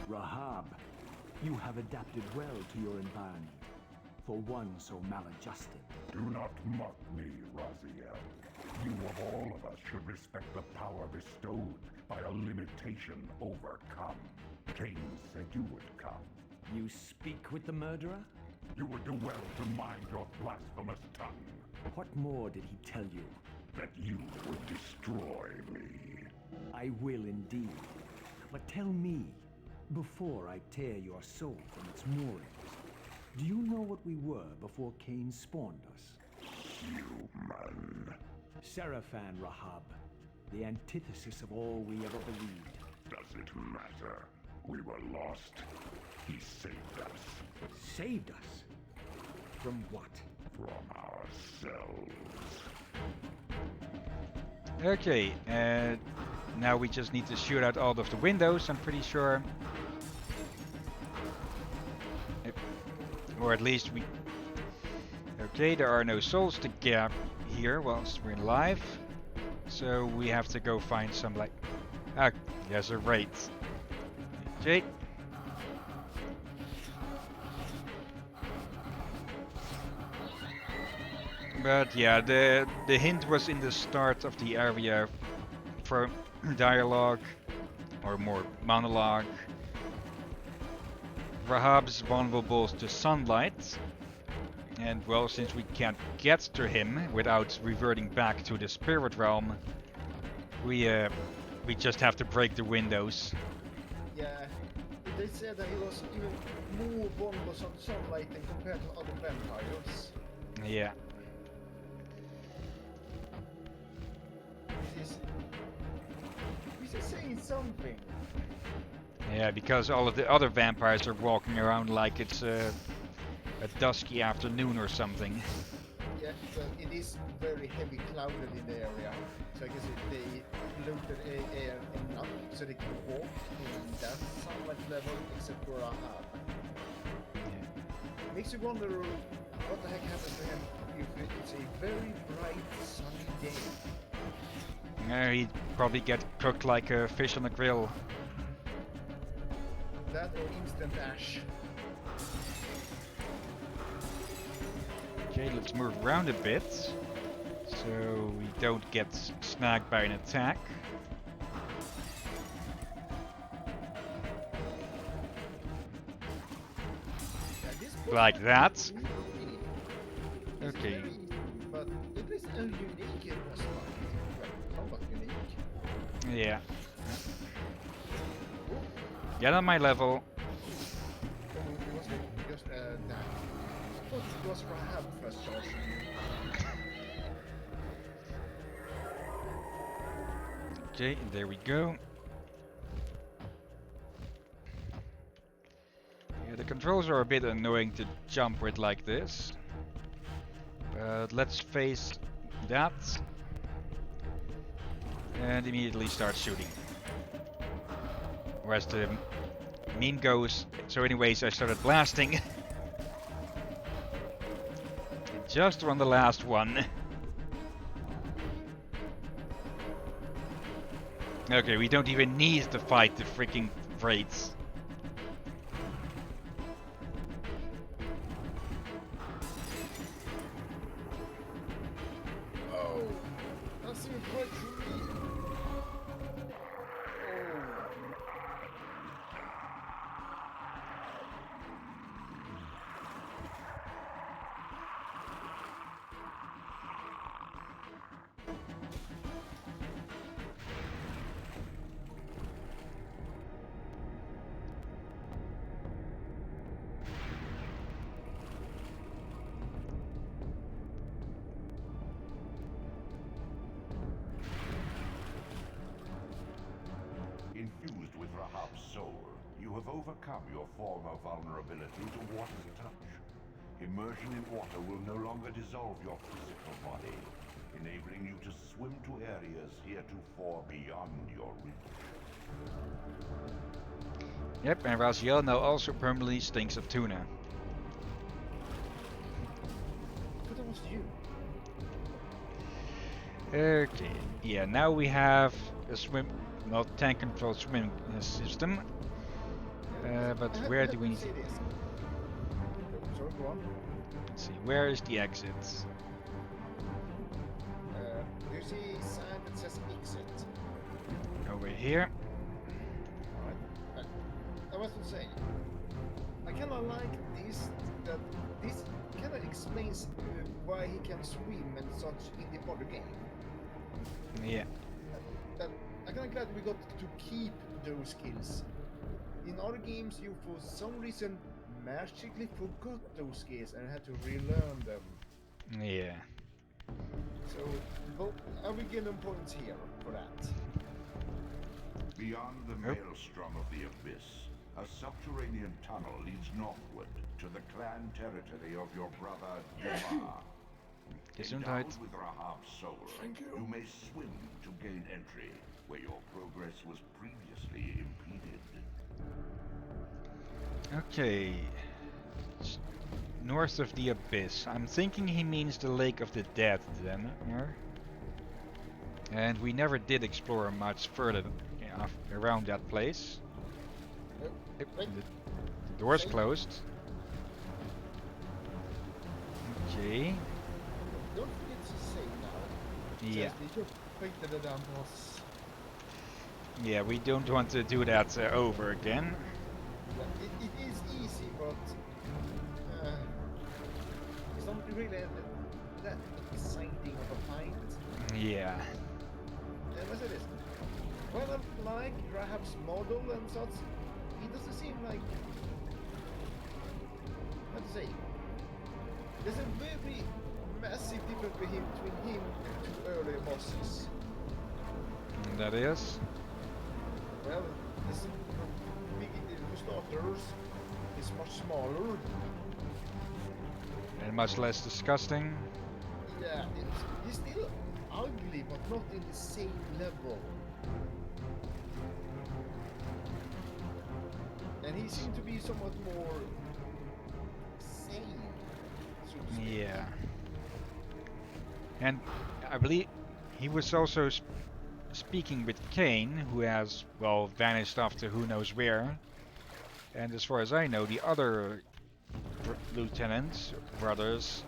Rahab, you have adapted well to your environment, for one so maladjusted. Do not mock me, Raziel. You of all of us should respect the power bestowed by a limitation overcome. Kain said you would come. You speak with the murderer? You would do well to mind your blasphemous tongue. What more did he tell you? That you would destroy me. I will indeed. But tell me, before I tear your soul from its moorings, do you know what we were before Kain spawned us? Human. Seraphan, Rahab, the antithesis of all we ever believed. Does it matter? We were lost. He saved us. Saved us? From what? From ourselves. Okay, now we just need to shoot out all of the windows, I'm pretty sure. Or at least we... Okay, there are no souls to get here whilst we're alive. So we have to go find some, like... Ah, there's a raid. Okay. But yeah, the hint was in the start of the area for dialogue, or more monologue. Rahab's vulnerable to sunlight, and well, since we can't get to him without reverting back to the spirit realm, we just have to break the windows. Yeah, they said that he was even more vulnerable to sunlight than compared to other vampires. Yeah. This is saying something. Yeah, because all of the other vampires are walking around like it's a dusky afternoon or something. Yeah, but it is very heavy clouded in the area, so I guess they polluted air enough so they can walk in that sunlight level, except for Rahab. Yeah. Makes you wonder what the heck happens to him if it's a very bright sunny day. He'd probably get cooked like a fish on a grill. That or instant ash. Okay, let's move around a bit, so we don't get snagged by an attack. Like that. Okay. But it is a unique boss fight. Well, somewhat unique. Yeah. Get on my level. It was just that. I thought it was Rahab first charging you. Okay, there we go. Yeah, the controls are a bit annoying to jump with like this. But let's face that. And immediately start shooting. Whereas the meme goes, so anyways I started blasting. Just on the last one. Okay, we don't even need to fight the freaking raids. Rahab's soul, you have overcome your former vulnerability to water's touch. Immersion in water will no longer dissolve your physical body, enabling you to swim to areas heretofore beyond your reach. Yep, and Raziel now also permanently stinks of tuna. But that was you. Okay, yeah, now we have a tank controlled swimming system. But where do we need to... say this? Sorry, go on. Let's see, where is the exit? Do you see a sign that says exit? Over here. Alright. I was to say, I kind of like this, that this kind of explains why he can swim and such in the other game. Yeah. I'm kind of glad we got to keep those skills. In other games, you for some reason magically forgot those skills and had to relearn them. Yeah. So, are we getting points here for that? Beyond the maelstrom of the abyss, a subterranean tunnel leads northward to the clan territory of your brother Yuma. Gesundheit. Endowed with Rahab's soul, you may swim to gain entry where your progress was previously impeded. Okay. North of the abyss. I'm thinking he means the Lake of the Dead then. And we never did explore much further around that place. Yep, the door's closed. Okay. Don't forget to save now. Yeah. Says we just painted the damn boss. Yeah, we don't want to do that over again. Yeah, it is easy, but it's not really that exciting of a fight. Yeah. And as it is, well, I like Rahab's model and such, he doesn't seem like, how to say, there's a very massive difference between him and two earlier bosses. That is. Well, this big starters is much smaller. And much less disgusting. Yeah, he's still ugly, but not in the same level. And he seemed to be somewhat more sane, so to speak. Yeah. And I believe he was also speaking with Kain, who has, well, vanished off to who knows where. And as far as I know, the other lieutenants, brothers,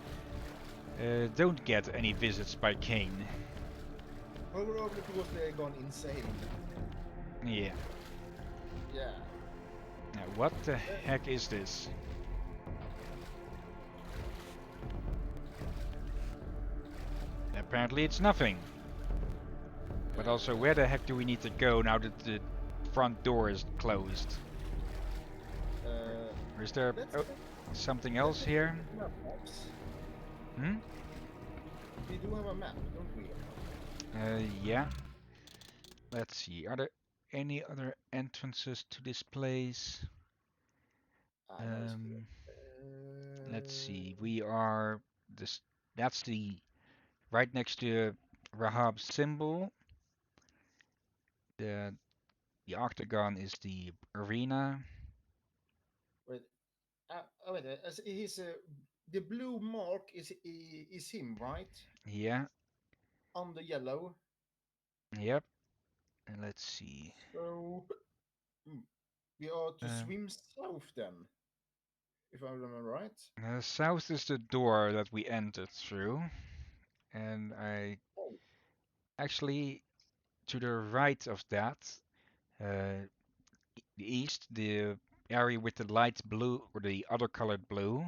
don't get any visits by Kain. Probably because they're gone insane. Yeah. Yeah. Now, what the heck is this? Apparently it's nothing. But also, where the heck do we need to go now that the front door is closed? Or is there something else here? Hmm? We do have a map, don't we? Yeah. Let's see. Are there any other entrances to this place? Let's see. We are this. That's the right next to Rahab's symbol. The octagon is the arena. Wait. Wait. He's the blue mark is him, right? Yeah. On the yellow. Yep. And let's see. So we are to swim south then, if I remember right. South is the door that we entered through, and actually to the right of that, the east, the area with the light blue or the other colored blue,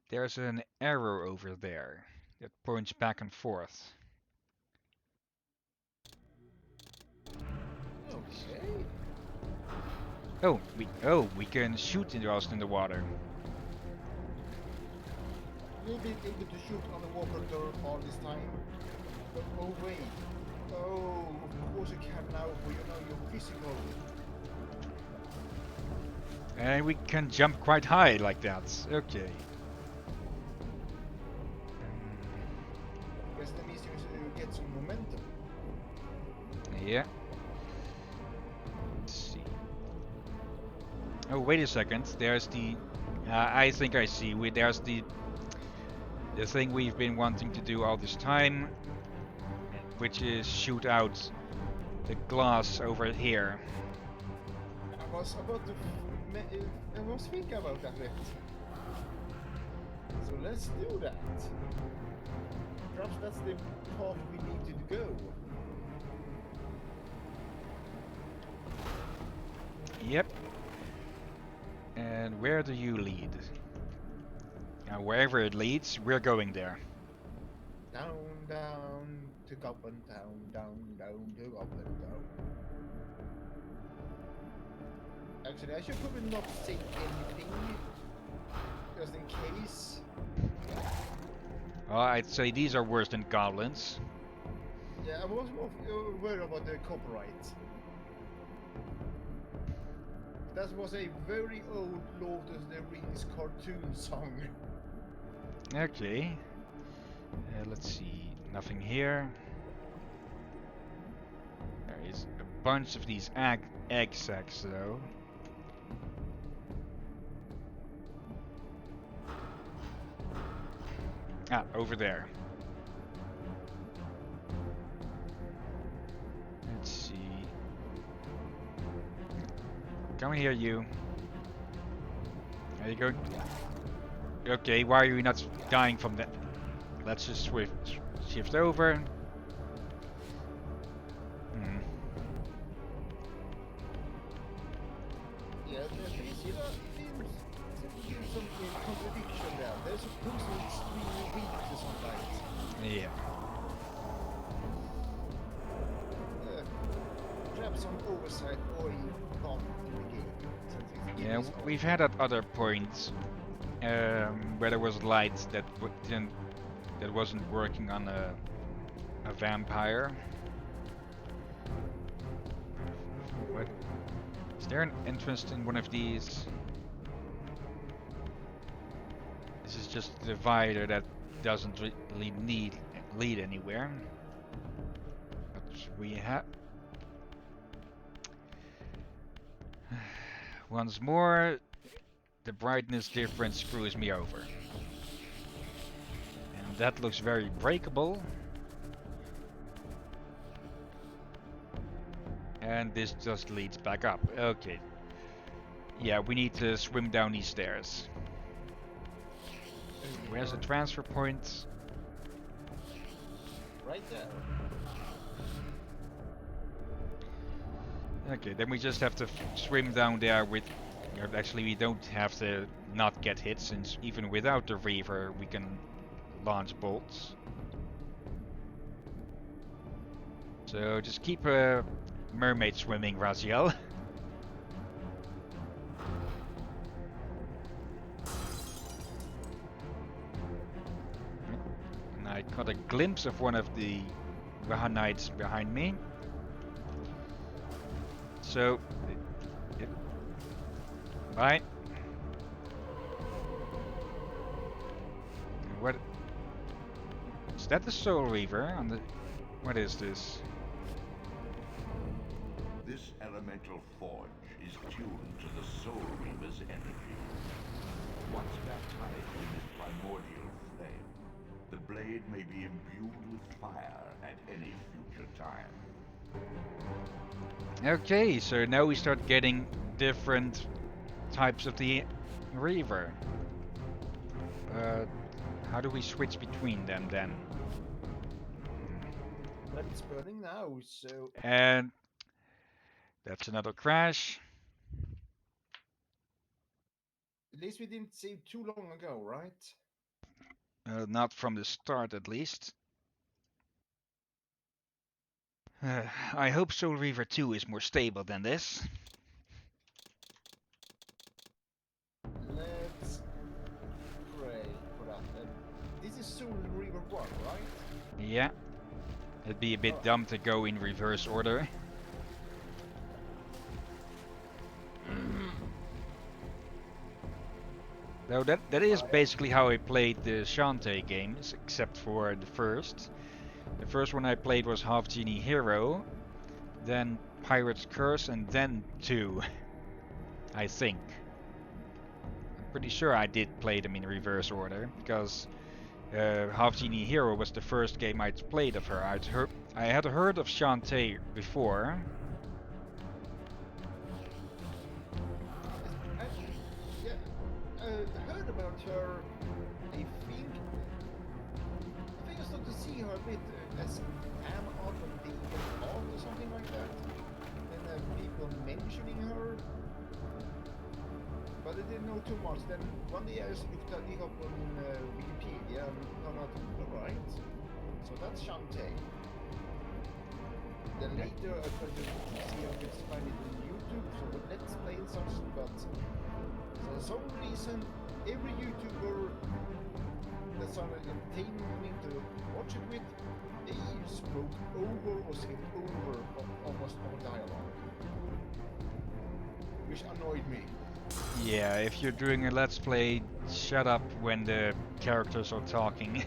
there's an arrow over there that points back and forth. Okay. We can shoot whilst in the water. We'll be able to shoot underwater all this time. But oh wait. Oh, of close you can now for your physical. And we can jump quite high like that. Okay. Because that means you get some momentum. Yeah. Let's see. Oh, wait a second. There's the... I think I see. There's the thing we've been wanting to do all this time, which is shoot out the glass over here. I was about to... I was thinking about that bit. So let's do that. Perhaps that's the part we need to go. Yep. And where do you lead? Now, wherever it leads, we're going there. Down, down, to up and down, down, down, to up and down. Actually, I should probably not say anything, just in case. I'd say these are worse than goblins. Yeah, I was more worried about the copyright. That was a very old Lord of the Rings cartoon song. Okay. Let's see. Nothing here. There is a bunch of these egg sacs, though. Ah, over there. Let's see. Come here, you. There you go. Okay, why are you not dying from that? Let's just shift over. Yeah, there's some contradiction there. They're supposed to be extremely weak sometimes. Yeah. Perhaps some oversight or you can't in the game. Since Yeah, we've had at other points where there was lights that wasn't working on a vampire. What? Is there an entrance in one of these? This is just a divider that doesn't really lead anywhere. But we have. Once more, the brightness difference screws me over. And that looks very breakable. And this just leads back up. Okay. Yeah, we need to swim down these stairs. Where's the transfer point? right there. Okay, then we just have to swim down there with... Actually, we don't have to not get hit, since even without the Reaver, we can launch bolts. So just keep a mermaid swimming, Raziel. And I got a glimpse of one of the Rahanites behind me. So, right. What is that? The Soul Reaver on the? What is this? This elemental forge is tuned to the Soul Reaver's energy. Once baptized in this primordial flame, the blade may be imbued with fire at any future time. Okay, so now we start getting different types of the Reaver. How do we switch between them then? But it's burning now, so... And that's another crash. At least we didn't save too long ago, right? Not from the start, at least. I hope Soul Reaver 2 is more stable than this. Let's pray for that. This is Soul Reaver 1, right? Yeah. It'd be a bit dumb to go in reverse order. Though that is basically how I played the Shantae games, except for the first. The first one I played was Half Genie Hero, then Pirate's Curse, and then 2. I think. I'm pretty sure I did play them in reverse order, because Half Genie Hero was the first game I'd played of her. I had heard of Shantae before. Heard about her. I think I started to see her a bit as fan art of the art or something like that. And people mentioning her, but I didn't know too much. Then one day I just looked up on Wikipedia and found out, alright, so that's Shantae. Then later I tried to see if I could find it on YouTube, so let's play and such, but for some reason every YouTuber that's on entertaining to watch it with, they spoke over or skipped over almost all dialogue, which annoyed me. Yeah, if you're doing a let's play, shut up when the characters are talking.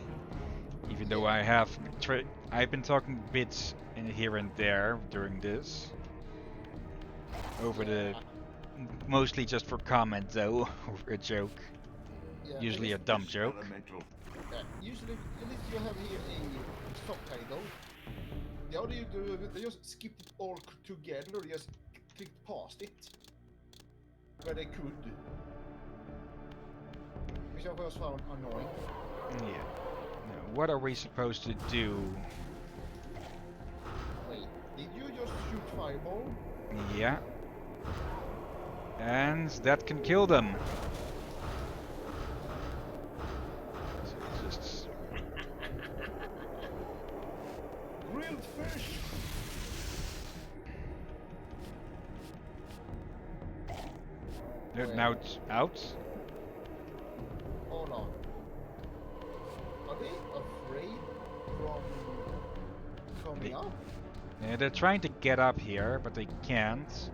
Even though I've been talking bits in here and there during this. Mostly just for comment though, or a joke. Yeah, Usually a dumb joke. Usually, at least you have here a subtitle. The other you do, they just skipped it all together, just clicked past it. Where they could. Which I always found annoying. Yeah. Now, what are we supposed to do? Wait, did you just shoot fireball? Yeah. And that can kill them. So just... Grilled fish! Now it's out. Hold on. Are they afraid from coming up? Yeah, they're trying to get up here, but they can't.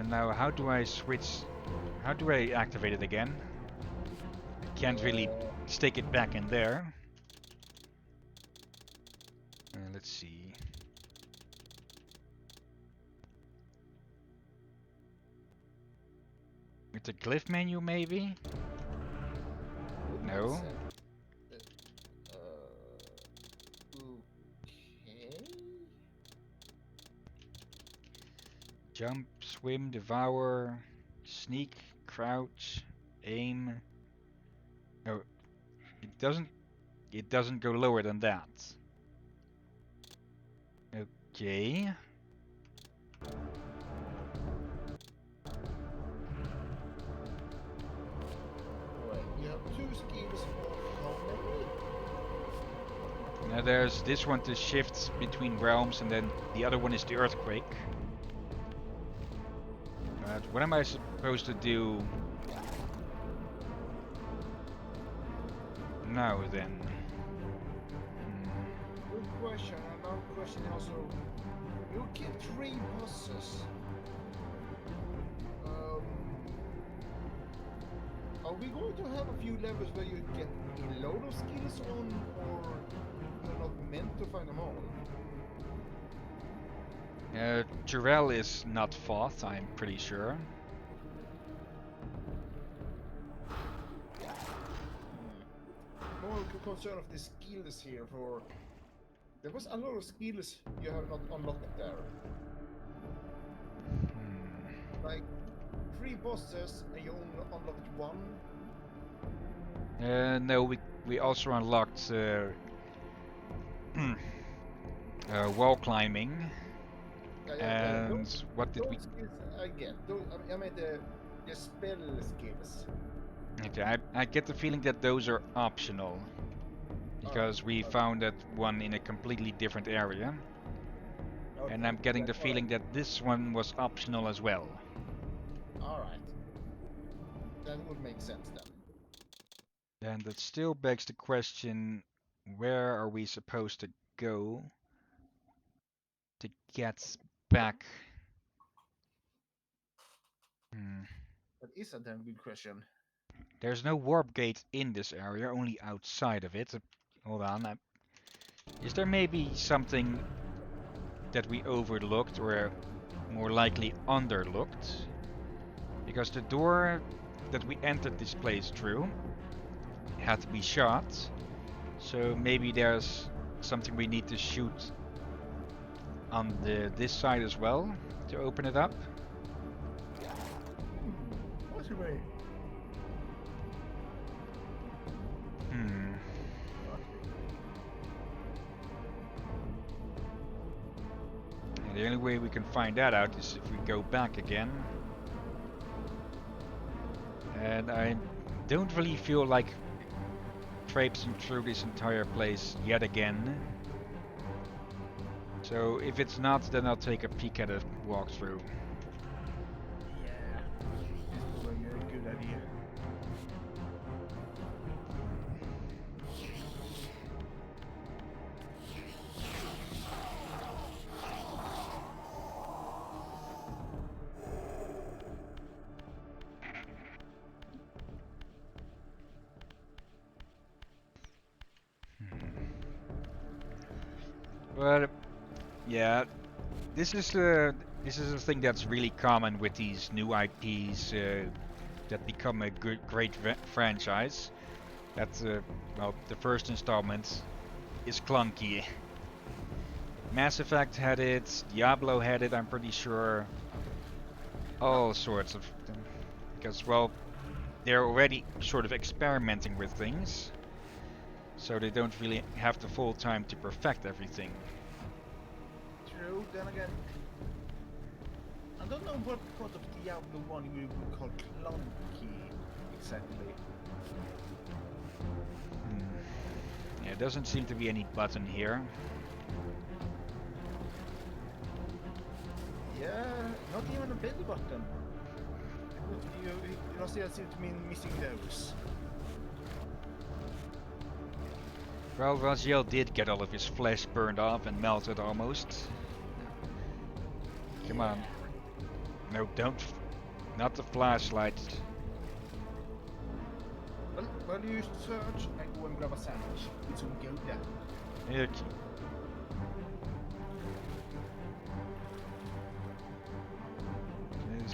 Now, how do I switch? How do I activate it again? I can't really stick it back in there. Let's see. With the glyph menu, maybe? No. Okay. Jump, swim, devour, sneak, crouch, aim. No, it doesn't. It doesn't go lower than that. Okay. Wait, you have two skills of how many? Now there's this one to shift between realms, and then the other one is the earthquake. But what am I supposed to do now then? Good question. Another question also. You kill 3 bosses. Are we going to have a few levels where you get a load of skills on, or you're not meant to find them all? Jarell is not fought, I'm pretty sure. More concern of the skills here for... There was a lot of skills you have not unlocked there. Like 3 bosses and you only unlocked 1. No, we also unlocked wall climbing. And what did we... Those skills I get. I mean the spell skills. Okay, I get the feeling that those are optional. Because we found that one in a completely different area. Okay, And I'm getting the that's feeling that this one was optional as well. Alright. That would make sense then. And that still begs the question, where are we supposed to go to get back? Hmm. That is a damn good question. There's no warp gate in this area, only outside of it. Hold on. Is there maybe something that we overlooked, or more likely underlooked? Because the door that we entered this place through had to be shot. So maybe there's something we need to shoot on this side as well to open it up. What's your way? Hmm. And the only way we can find that out is if we go back again. And I don't really feel like traipsing through this entire place yet again. So if it's not, then I'll take a peek at a walkthrough. Yeah, this will be a good idea. But yeah, this is a thing that's really common with these new IPs that become a great franchise. That well, the first installment is clunky. Mass Effect had it, Diablo had it, I'm pretty sure. All sorts of them. Because, well, they're already sort of experimenting with things. So they don't really have the full time to perfect everything. True, then again, I don't know what part of Diablo 1 you would call clunky exactly. Yeah, doesn't seem to be any button here. Yeah, not even a belly button. You don't seem to mean missing those. Well, Raziel did get all of his flesh burned off and melted almost. Come on. No, don't. Not the flashlight. Well, you search and go and grab a sandwich with some Gouda. Okay.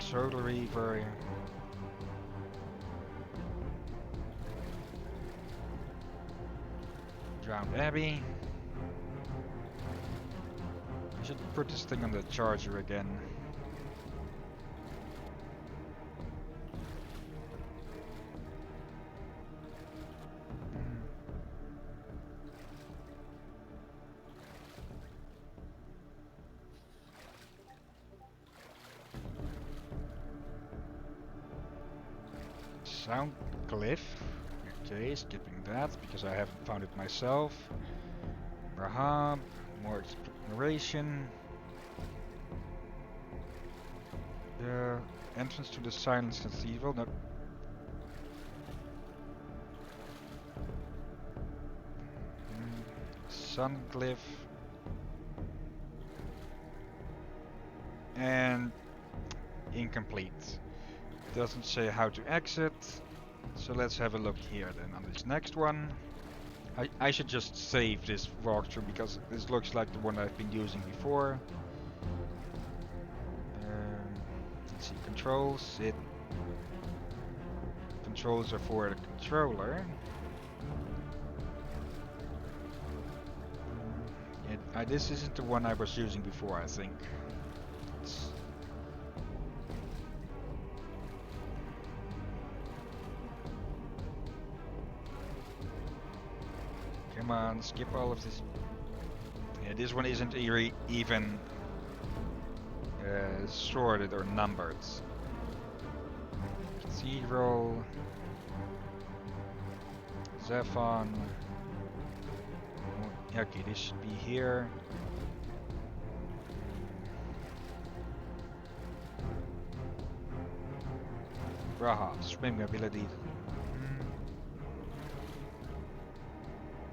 Solar Reaver. Drowned Abbey. I should put this thing on the charger again. Sound glyph. Okay, skipping that because I haven't found it myself. Rahab, more exploration. The entrance to the Silence Cathedral. No. Sun glyph. And incomplete. Doesn't say how to exit. So let's have a look here then on this next one. I should just save this walkthrough because this looks like the one I've been using before. Let's see, controls. Controls are for the controller. This isn't the one I was using before, I think. Come on, skip all of this. Yeah, this one isn't even sorted or numbered. Cathedral, Zephon. Okay, this should be here. Rahab, swimming ability.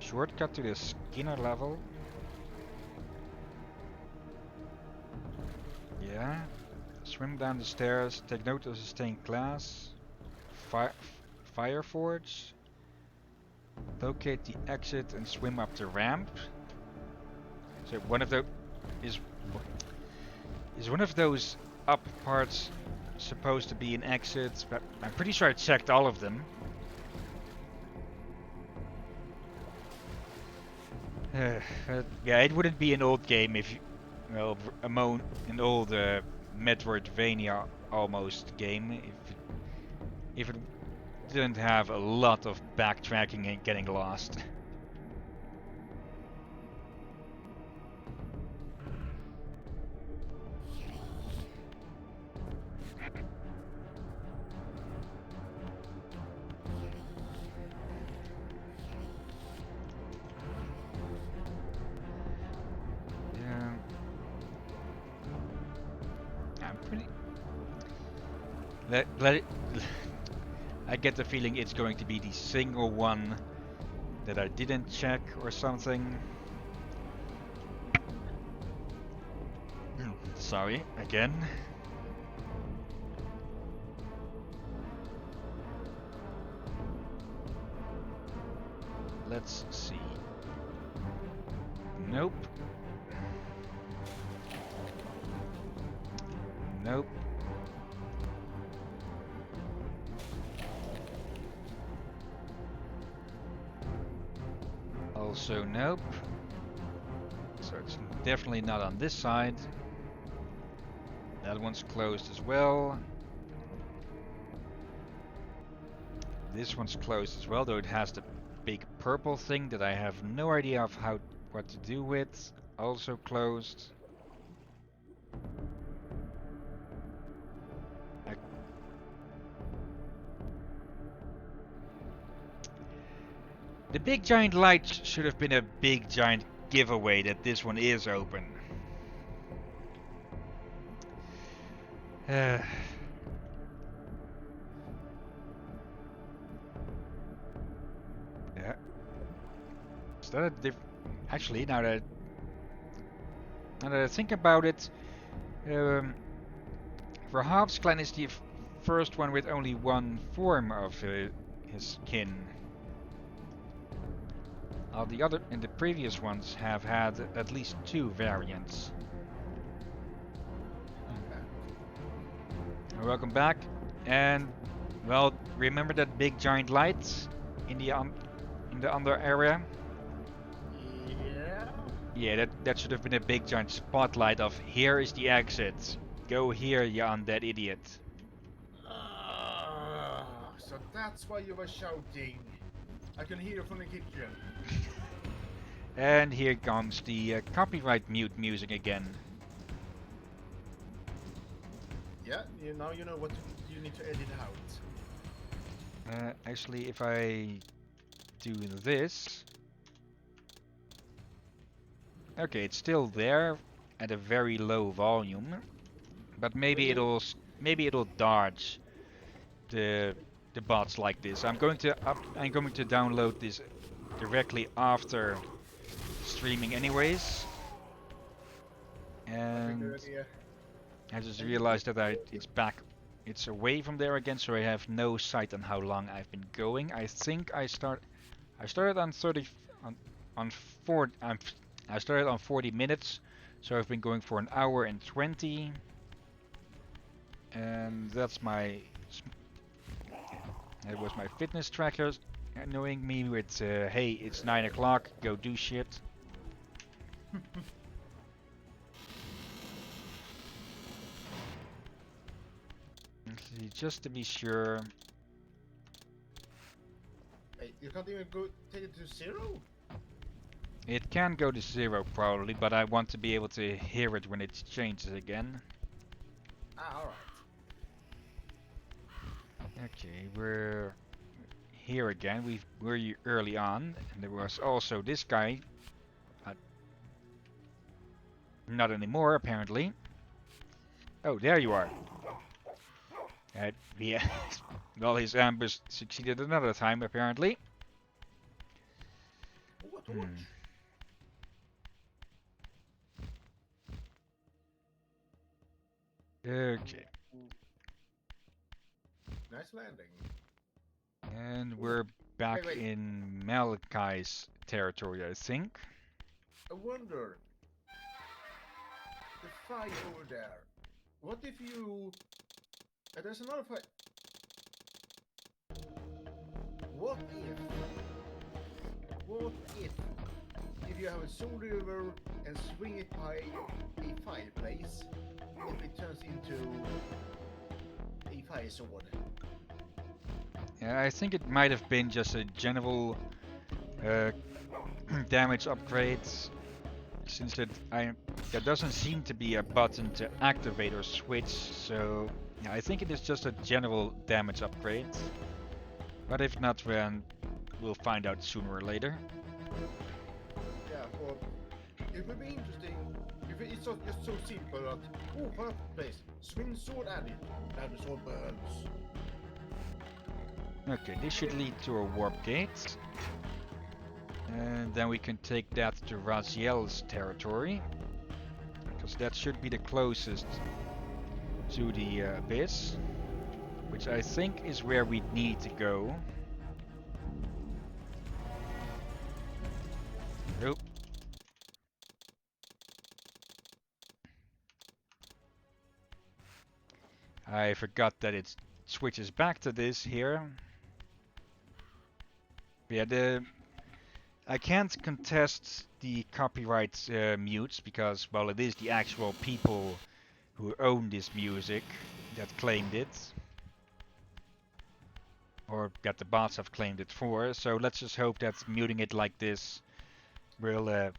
Shortcut to the Skinner level. Yeah. Swim down the stairs. Take note of the stained glass. Fire forge. Locate the exit and swim up the ramp. So one of the is one of those up parts supposed to be an exit? But I'm pretty sure I checked all of them. Yeah, it wouldn't be an old game if you, well, an old Metroidvania almost game if it didn't have a lot of backtracking and getting lost. Yeah, I'm pretty. Let it. I get the feeling it's going to be the single one that I didn't check or something. Sorry, again. Let's see. Nope. Nope. Also nope. So it's definitely not on this side. That one's closed as well. This one's closed as well, though it has the big purple thing that I have no idea of what to do with. Also closed. The big giant light should have been a big giant giveaway that this one is open. Yeah. Is that a actually, now that I think about it, perhaps Clan is the first one with only one form of his kin. All the other and the previous ones have had at least 2 variants. Welcome back, and well, remember that big giant light in the under area? Yeah. Yeah, that should have been a big giant spotlight of here is the exit. Go here, you undead idiot. So that's why you were shouting. I can hear you from the kitchen. And here comes the copyright mute music again. Yeah, now you know what you need to edit out. Actually, if I do this, okay, it's still there at a very low volume, but maybe it'll dodge the bots like this. I'm going to download this directly after streaming anyways, and I just realized that it's away from there again, so I have no sight on how long I've been going. I think I started on 40 minutes, so I've been going for an hour and 20, and that's it was my fitness tracker annoying me with hey, it's 9 o'clock, go do shit. Let's see, just to be sure. Hey, you can't even take it to 0? It can go to 0 probably, but I want to be able to hear it when it changes again. Alright. Okay, we're here again. We were early on, and there was also this guy. Not anymore, apparently. Oh, there you are. Yeah. Well, his ambush succeeded another time, apparently. What? Okay. Nice landing. And we're back wait. in Malachi's territory, I think. I wonder. The fire over there. What if you... there's another fire. What if you have a soul river and swing it by a fireplace, if it turns into a fire sword? Yeah, I think it might have been just a general damage upgrade, since there doesn't seem to be a button to activate or switch, so yeah, I think it is just a general damage upgrade. But if not, then we'll find out sooner or later. Yeah, or it would be interesting if it's not just so simple that, oh, fireplace, swing sword at it, and the sword burns. Okay, this should lead to a warp gate. And then we can take that to Raziel's territory, because that should be the closest to the abyss, which I think is where we need to go. Nope. I forgot that it switches back to this here. Yeah, I can't contest the copyright mutes because, well, it is the actual people who own this music that claimed it. Or that the bots have claimed it for, so let's just hope that muting it like this will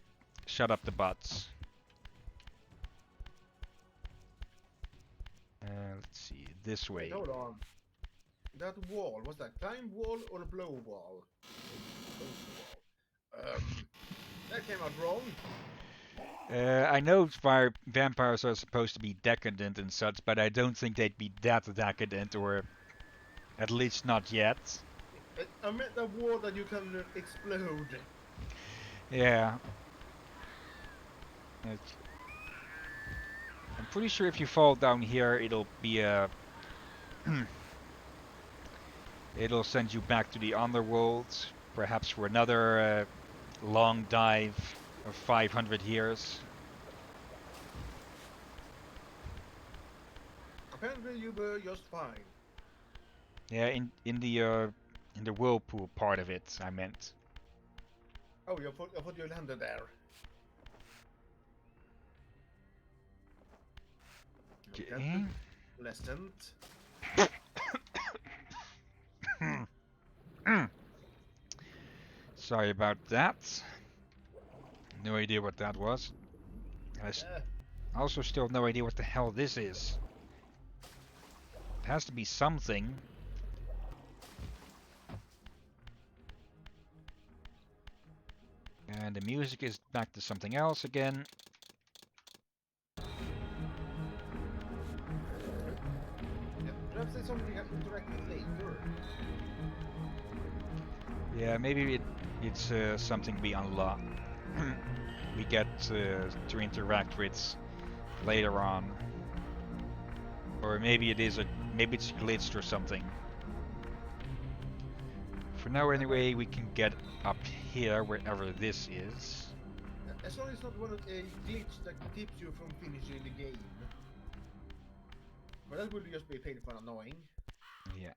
shut up the bots. Let's see, this way. Wait, hold on. That wall, was that climb wall or a blow wall? That came out wrong. I know vampires are supposed to be decadent and such, but I don't think they'd be that decadent, or at least not yet. I meant the wall that you can explode. Yeah. I'm pretty sure if you fall down here, it'll be a... it'll send you back to the underworld, perhaps for another long dive of 500 years. Apparently you were just fine. Yeah, in the whirlpool part of it, I meant. Oh, I thought you landed there. Okay. Pleasant. Sorry about that. No idea what that was. I also still have no idea what the hell this is. It has to be something. And the music is back to something else again. Perhaps there's something you have to interact with later. Yeah, maybe it's something we unlock. We get to interact with later on, or maybe it's glitched or something. For now, anyway, we can get up here wherever this is. As long as it's not one of a glitch that keeps you from finishing the game. But that would just be painful and annoying. Yeah.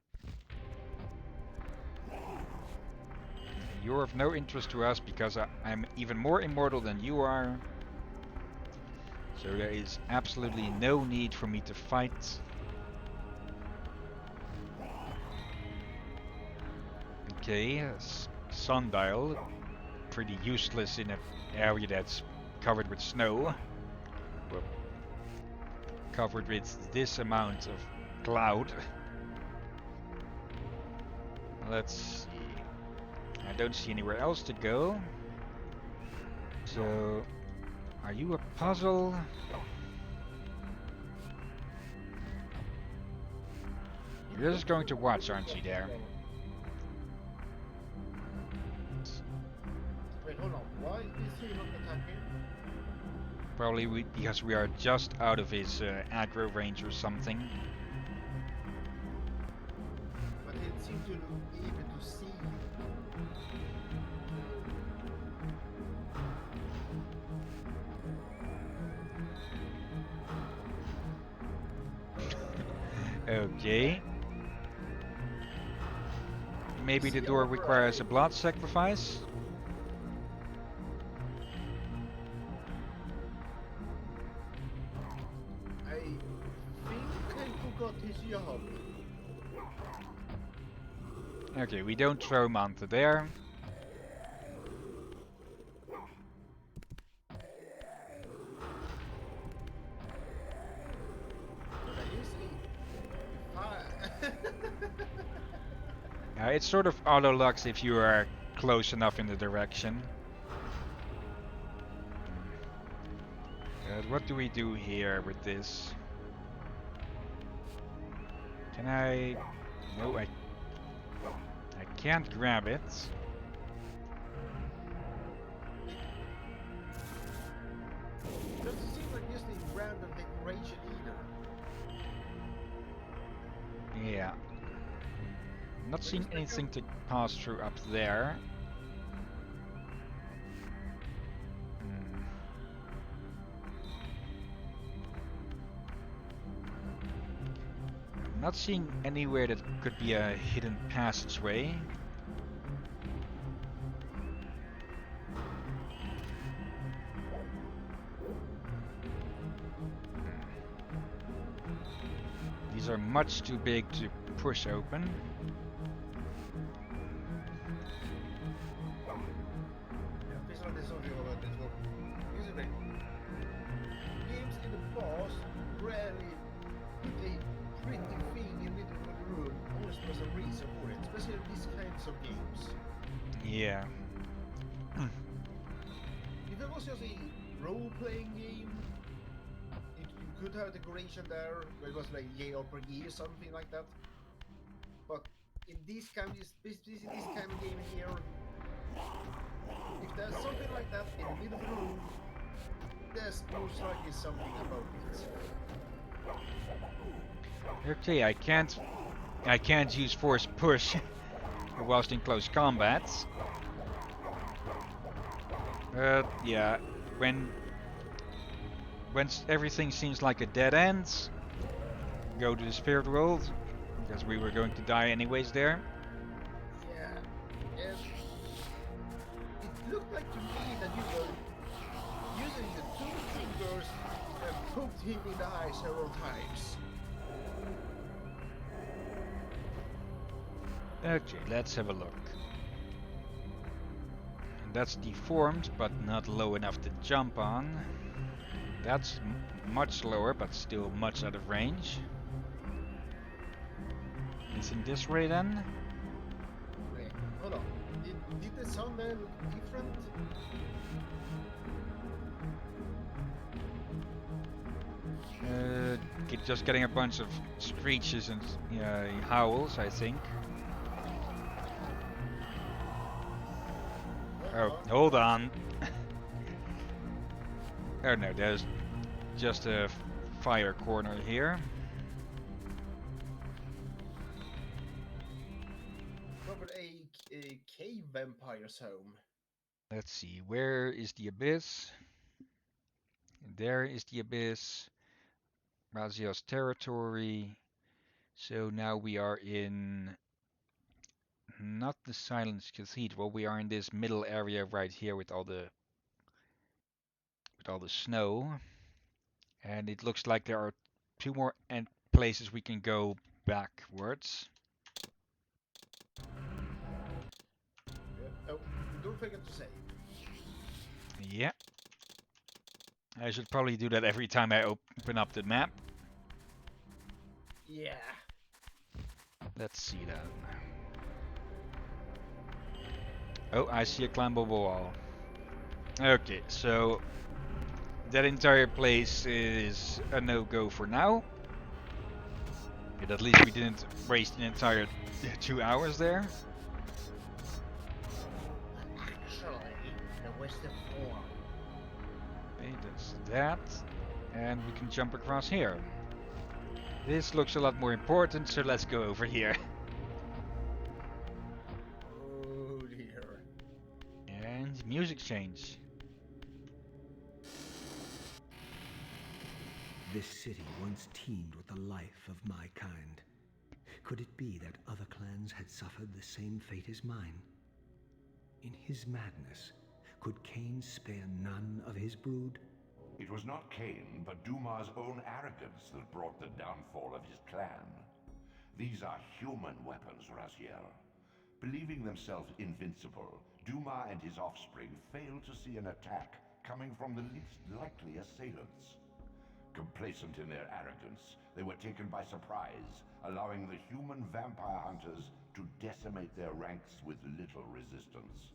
You're of no interest to us because I'm even more immortal than you are. So there is absolutely no need for me to fight. Okay, sundial. Pretty useless in an area that's covered with snow. Well, covered with this amount of cloud. Let's see. I don't see anywhere else to go. So, are you a puzzle? You're just going to watch, aren't you, there? Wait, hold on. Why is he not attacking? Probably because we are just out of his aggro range or something. But it seemed to be able to see you. Okay. Maybe the door requires a blood sacrifice? I think I forgot his job. Okay, we don't throw him onto there. It's sort of auto-locks if you are close enough in the direction. What do we do here with this? Can I... No, I can't grab it. Doesn't seem like using random decoration either. Yeah. Not seeing anything to pass through up there. Not seeing anywhere that could be a hidden passageway. These are much too big to push open. Games in the past rarely put a pretty thing in the middle of the room unless there was a reason for it, especially these kinds of games. Yeah. If it was just a role-playing game, you could have decoration there, where it was like JRPG or something like that. But in this kind of game here, if there's something like that in the middle of the room, there's most likely something about it. Okay, I can't use force push whilst in close combat. Yeah, when everything seems like a dead end, go to the spirit world, because we were going to die anyways there. Yeah, and it looked like to me that you were using the two fingers and poked him in the eye several times. Okay, let's have a look. That's deformed, but not low enough to jump on. That's much lower, but still much out of range. Anything this way then? Wait, hold on. Did the sound there look different? Just getting a bunch of screeches and howls, I think. Oh, hold on. Oh no, there's just a fire corner here. Probably a cave vampire's home. Let's see, where is the abyss? There is the abyss. Raziel's territory. So now we are in not the Silence Cathedral. We are in this middle area right here with all the snow, and it looks like there are two more places we can go backwards. Oh, don't forget to save. Yeah. I should probably do that every time I open up the map. Yeah. Let's see that. Oh, I see a climbable wall. Okay, so that entire place is a no-go for now. But at least we didn't waste an entire 2 hours there. Actually, there was the form. Okay, that's that, and we can jump across here. This looks a lot more important, so let's go over here. Oh dear. And music change. This city once teemed with the life of my kind. Could it be that other clans had suffered the same fate as mine? In his madness, could Kain spare none of his brood? It was not Kain, but Duma's own arrogance that brought the downfall of his clan. These are human weapons, Raziel. Believing themselves invincible, Duma and his offspring failed to see an attack coming from the least likely assailants. Complacent in their arrogance, they were taken by surprise, allowing the human vampire hunters to decimate their ranks with little resistance.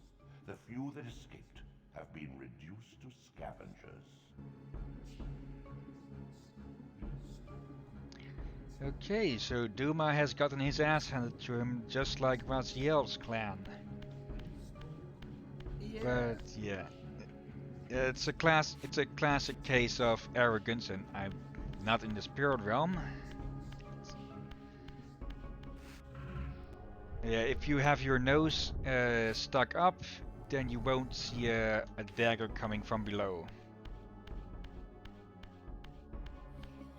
The few that escaped have been reduced to scavengers. Okay, so Duma has gotten his ass handed to him, just like Raziel's clan. Yeah. But yeah, it's a classic case of arrogance, and I'm not in the spirit realm. Yeah, if you have your nose stuck up, then you won't see a dagger coming from below.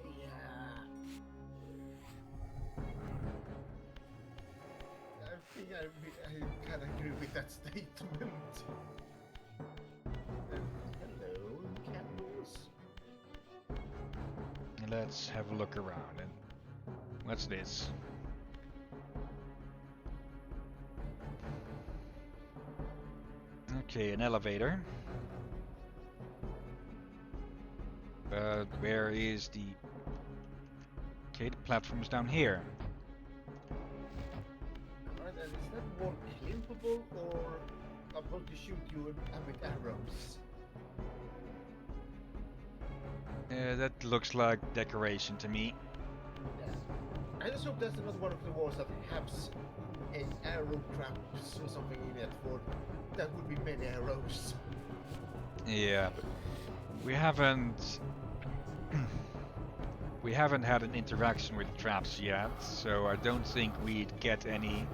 Yeah. I think I can agree with that statement. Hello, candles. Let's have a look around. And what's this? Okay, an elevator. But where is the... Okay, the platform's down here. Alright, and is that wall climbable or I'm going to shoot you with arrows? That looks like decoration to me. Yeah. I just hope that's not one of the walls that has an arrow trap or something in it, for that would be many arrows. Yeah, but we haven't... we haven't had an interaction with traps yet, so I don't think we'd get any.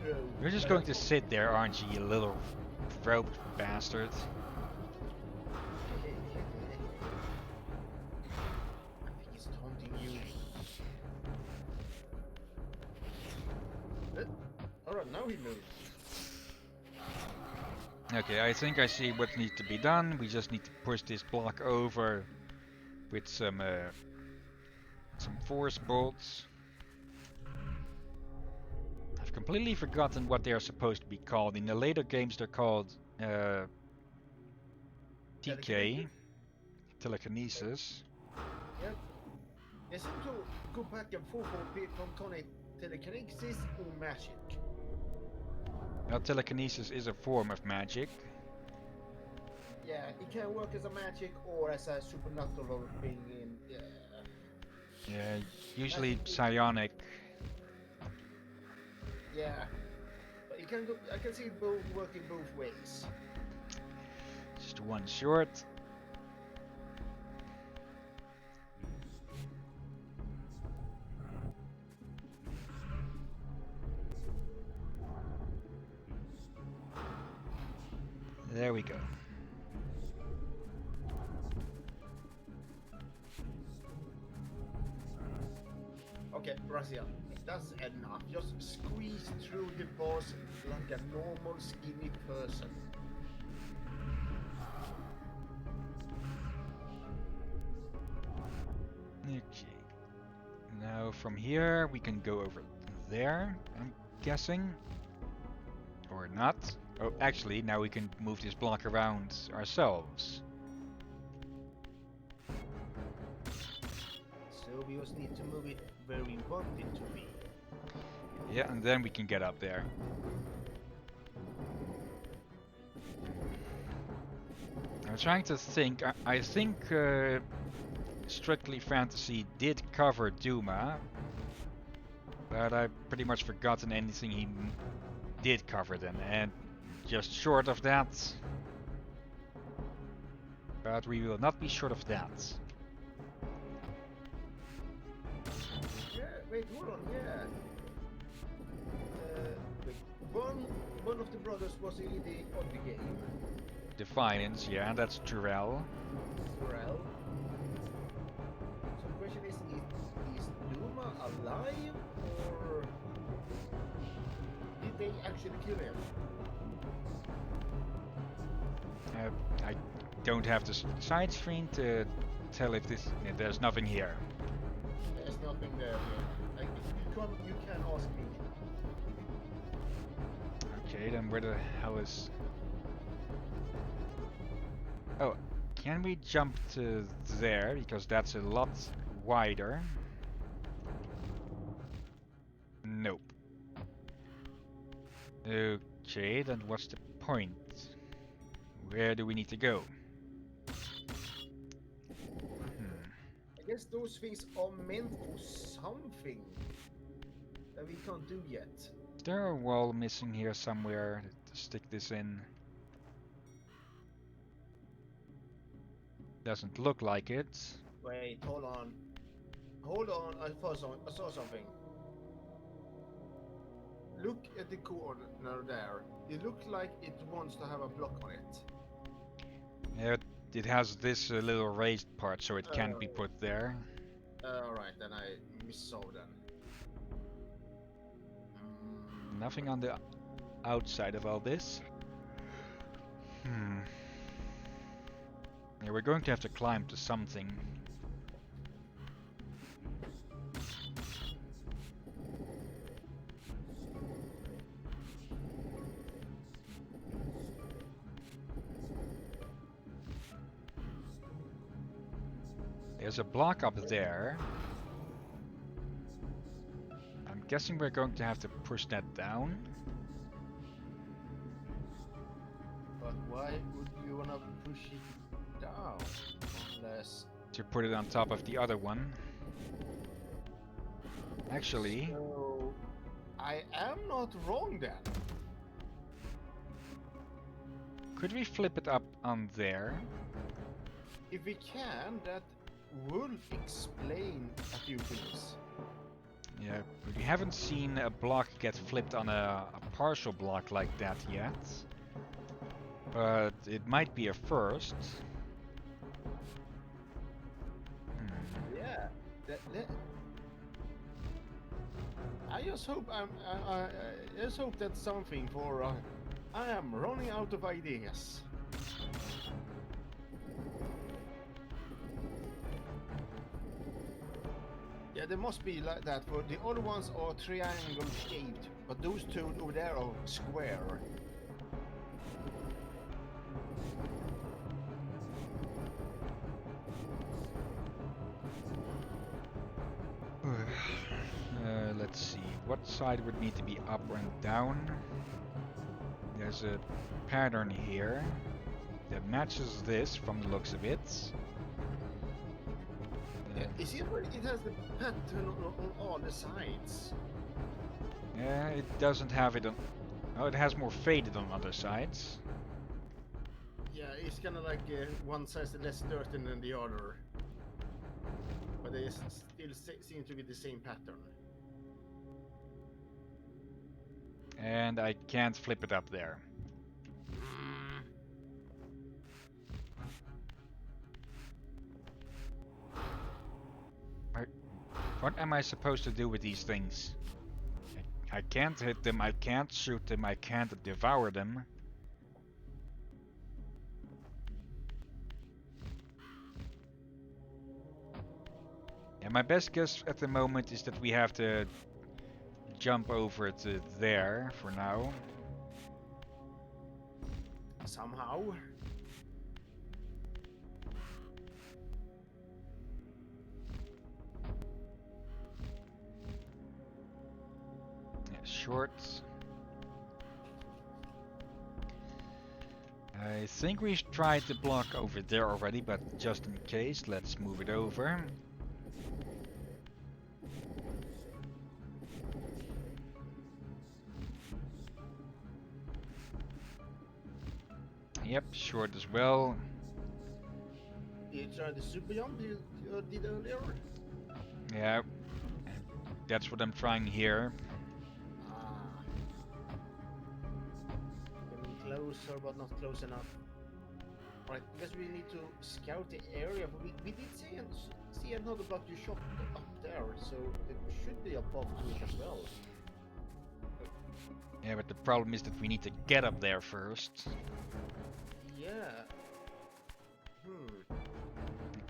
True. You're just going to sit there, aren't you, you little roped bastard? I think he's taunting you. Alright, now he moves. Okay, I think I see what needs to be done. We just need to push this block over with some force bolts. I've completely forgotten what they are supposed to be called. In the later games they're called TK, telekinesis. Yep. They seem to go back and forth from telekinesis or magic. Now telekinesis is a form of magic. Yeah, it can work as a magic or as a supernatural thing in... Yeah, usually psionic. Yeah. But it can go, I can see it both working both ways. Just one short. There we go. Okay, Raziel, that's enough. Just squeeze through the boss like a normal skinny person. Okay. Now from here we can go over there, I'm guessing. Or not. Oh, actually, now we can move this block around ourselves. So we just need to move it where we want it to be. Yeah, and then we can get up there. I'm trying to think. I think Strictly Fantasy did cover Duma, but I've pretty much forgotten anything he did cover then, and just short of that, But we will not be short of that. Yeah, wait, hold on, yeah. Wait, one of the brothers was in the other game. Defiance, yeah, that's Jurel. Well, so the question is Duma alive or did they actually kill him? I don't have the side screen to tell if this. There's nothing here. There's nothing there. Yeah. Like, you can ask me. Okay, then where the hell is... Oh, can we jump to there? Because that's a lot wider. Nope. Okay, then what's the point? Where do we need to go? I guess those things are meant for something that we can't do yet. Is there a wall missing here somewhere to stick this in? Doesn't look like it. Wait, hold on. Hold on, I saw something. Look at the corner there. It looks like it wants to have a block on it. Yeah, it has this little raised part, so it can't be put there. Alright, then I missaw then. Nothing on the outside of all this. Yeah, we're going to have to climb to something. There's a block up there. I'm guessing we're going to have to push that down. But why would you wanna push it down? Unless... To put it on top of the other one. Actually, So, I am not wrong then. could we flip it up on there? If we can, that will explain a few things. Yeah, we haven't seen a block get flipped on a partial block like that yet. But it might be a first. Yeah, I just hope I just hope that's something for. I am running out of ideas. Yeah, there must be like that. For the other ones are triangle shaped, but those two over there are square. Let's see, what side would need to be up and down? There's a pattern here that matches this from the looks of it. You see where it has the pattern on all the sides? Yeah, it doesn't have it on... Oh, it has more faded on other sides. Yeah, it's kind of like one side's less dirty than the other. But they still seem to be the same pattern. And I can't flip it up there. What am I supposed to do with these things? I can't hit them, I can't shoot them, I can't devour them. Yeah, my best guess at the moment is that we have to jump over to there for now. Somehow. Yeah, shorts. I think we tried the block over there already, but just in case, let's move it over. Yep, short as well. You tried the super jump you did earlier? Yeah, that's what I'm trying here. Ah. Getting closer, but not close enough. Right, I guess we need to scout the area, but we did see another bucket shop up there, so it should be above to it as well. Yeah, but the problem is that we need to get up there first. Yeah.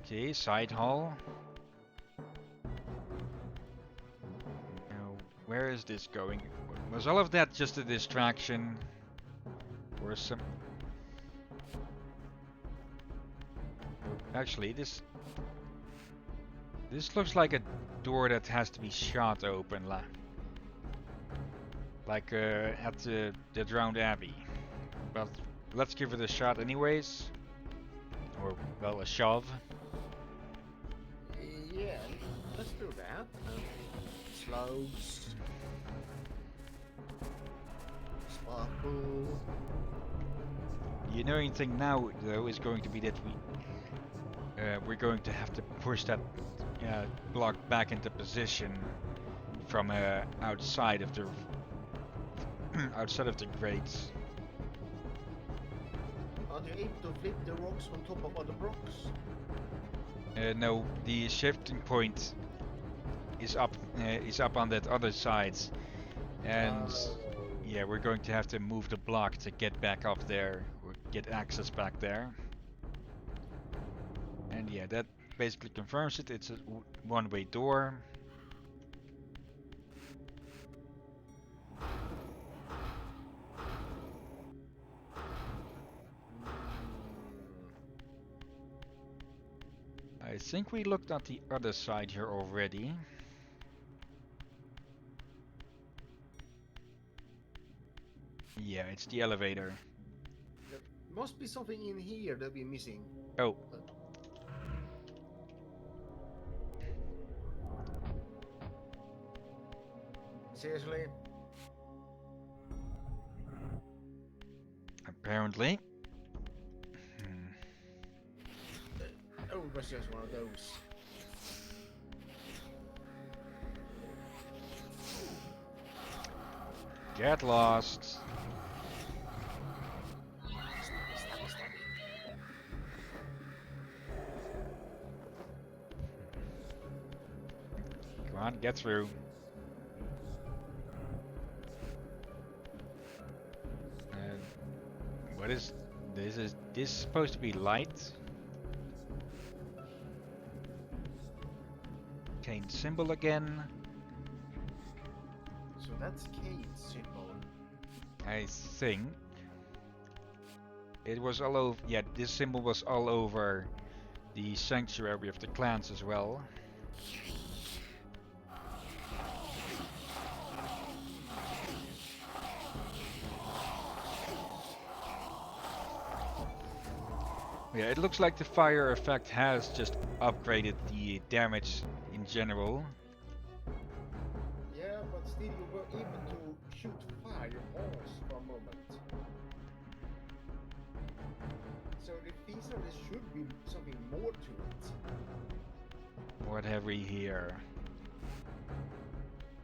Okay, side hall. Now, where is this going? Was all of that just a distraction? Or some... Actually, this looks like a door that has to be shot open, like at the Drowned Abbey. But let's give it a shot anyways. Or, well, a shove. Yeah, let's do that. Slopes. Sparkle. The annoying thing now, though, is going to be that we're going to have to push that block back into position from outside of the outside of the grates. Are you able to flip the rocks on top of other rocks? No, the shifting point is up on that other side, and yeah, we're going to have to move the block to get back up there or get access back there. And yeah, that basically confirms it. It's a one-way door. I think we looked at the other side here already. Yeah, it's the elevator. There must be something in here that we're missing. Oh. Seriously? Apparently. Oh, it was just one of those. Get lost. Come on, get through. What is this? Is this supposed to be light? Kain symbol again. So that's Kain's symbol. I think it was all over. Yeah, this symbol was all over the sanctuary of the clans as well. Yeah, it looks like the fire effect has just upgraded the damage in general. Yeah, but still you were able to shoot fireballs for a moment. So the feature there should be something more to it. What have we here?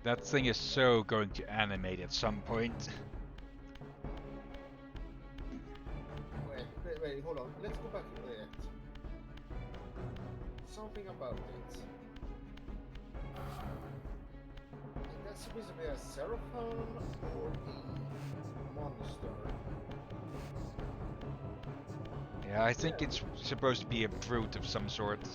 That thing is so going to animate at some point. Wait, hold on. Let's go back to it. Something about it. Is that supposed to be a seraphim or a monster? Yeah, I think it's supposed to be a brute of some sort.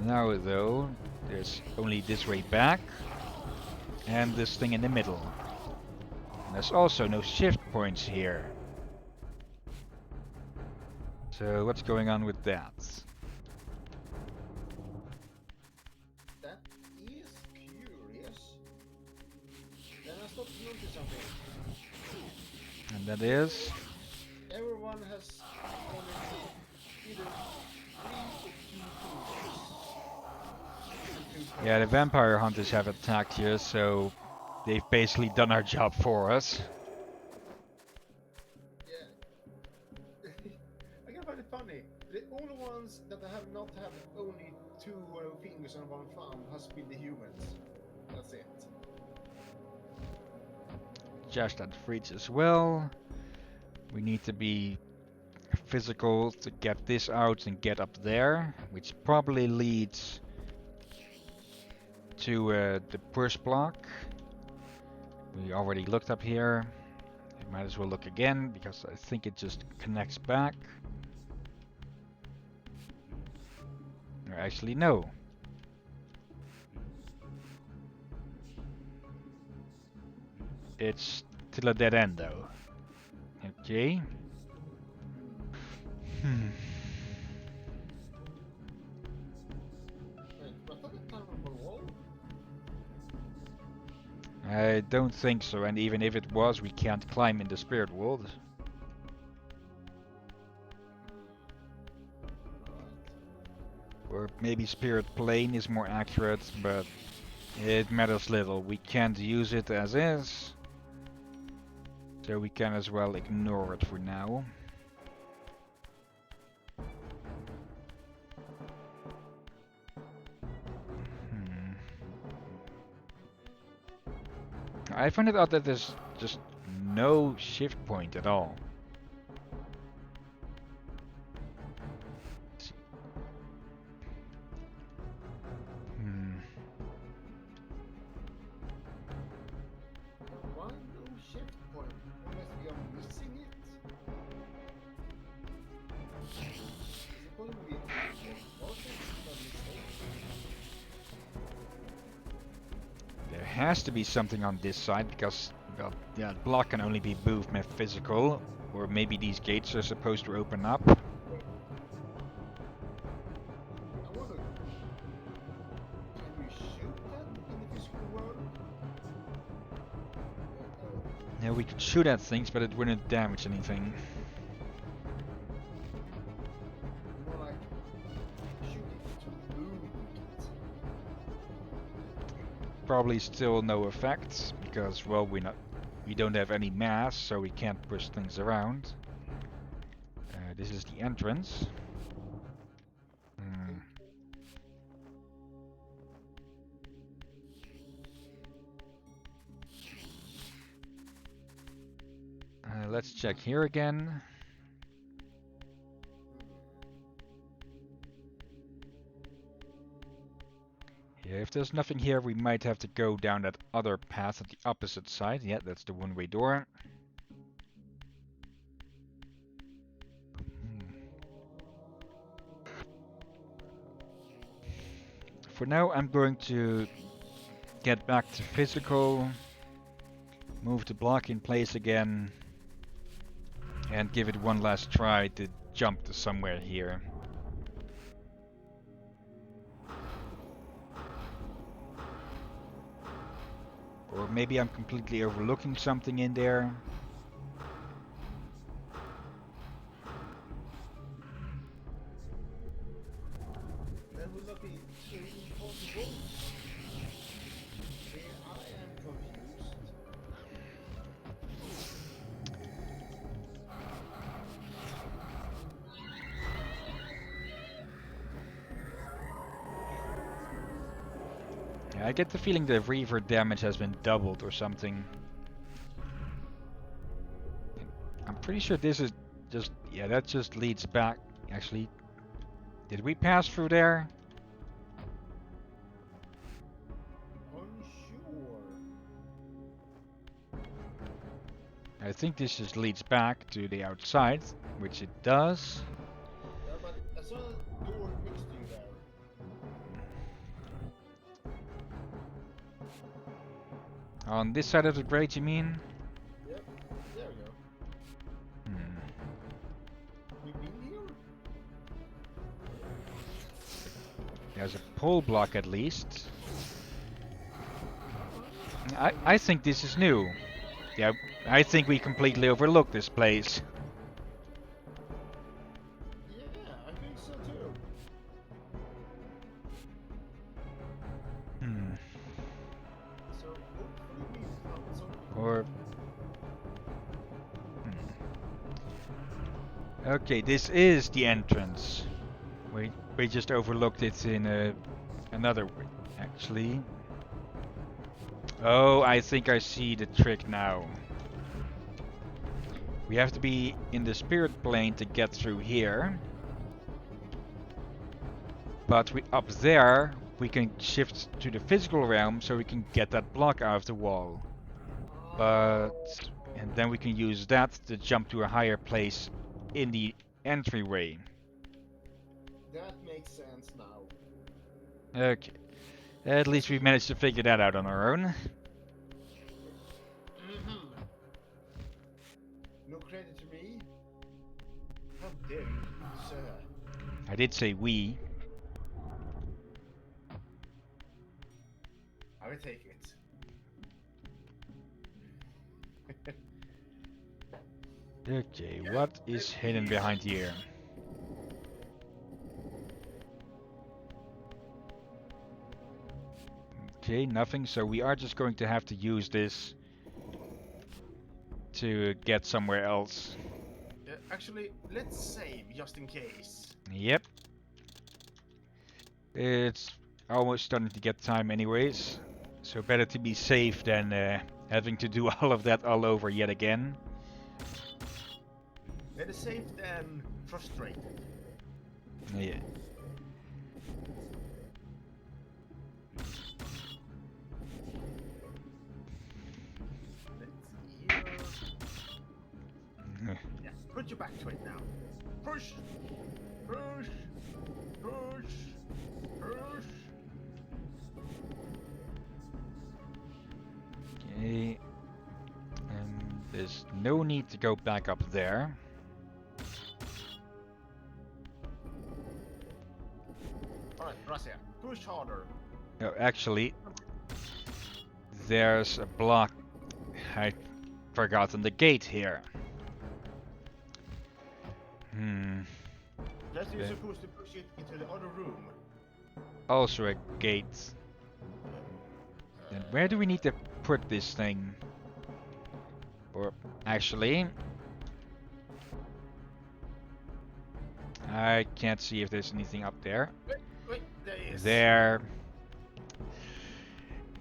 Now though, there's only this way back and this thing in the middle. And there's also no shift points here. So what's going on with that? That is curious. Then I stopped noticing something. And that is? Everyone has only either 3 or 2 tools. And 2 Yeah, the vampire hunters have attacked here, so they've basically done our job for us. Yeah. I can find it funny. The only ones that have not had only two fingers and one thumb has been the humans. That's it. Josh that freeze as well. We need to be physical to get this out and get up there, which probably leads to the push block. We already looked up here. We might as well look again because I think it just connects back. Or actually, no. It's till a dead end though. Okay. Wait, was that a climbable wall? I don't think so, and even if it was, we can't climb in the spirit world. Or maybe spirit plane is more accurate, but it matters little. We can't use it as is, so we can as well ignore it for now. I find it odd that there's just no shift point at all. Why no shift point? Unless we are missing it? Is it going to be a mistake? There has to be something on this side because, well, yeah, block can only be moved with physical, or maybe these gates are supposed to open up. I wonder, can you shoot that in the physical world? Yeah, we could shoot at things, but it wouldn't damage anything. More like shooting to move it. Probably still no effect because, well, we don't have any mass, so we can't push things around. This is the entrance. Let's check here again. Yeah, if there's nothing here, we might have to go down that other path at the opposite side. Yeah, that's the one-way door. For now, I'm going to get back to physical, move the block in place again, and give it one last try to jump to somewhere here. Or maybe I'm completely overlooking something in there. That would not be impossible. I am confused. Yeah, I get the feeling the Reaver damage has been doubled or something. I'm pretty sure this is just... yeah, that just leads back. Actually, did we pass through there? Unsure. I think this just leads back to the outside, which it does. Yeah, but I saw a door next to you there. On this side of the grate, you mean? Yep, there we go. We've been here? There's a pole block at least. I think this is new. Yeah, I think we completely overlooked this place. Yeah, I think so too. Okay, this is the entrance. We just overlooked it in another way, actually. Oh, I think I see the trick now. We have to be in the spirit plane to get through here. But up there, we can shift to the physical realm so we can get that block out of the wall. And then we can use that to jump to a higher place in the entryway. That makes sense now. Okay. At least we managed to figure that out on our own. No credit to me? How dare you, sir? I did say we. I will take it. Okay, what is hidden behind here? Okay, nothing, so we are just going to have to use this to get somewhere else. Actually, let's save just in case. Yep. It's almost starting to get time anyways, so better to be safe than having to do all of that all over yet again. Better safe than frustrated. Yeah. Yeah, put your back to it now. Push! Push! Push! Push! Okay. And there's no need to go back up there. Alright, Razia, push harder. No, actually, there's a block. I forgotten the gate here. Just you're supposed to push it into the other room. Also a gate. And where do we need to put this thing? Or actually, I can't see if there's anything up there. Wait, there is. There.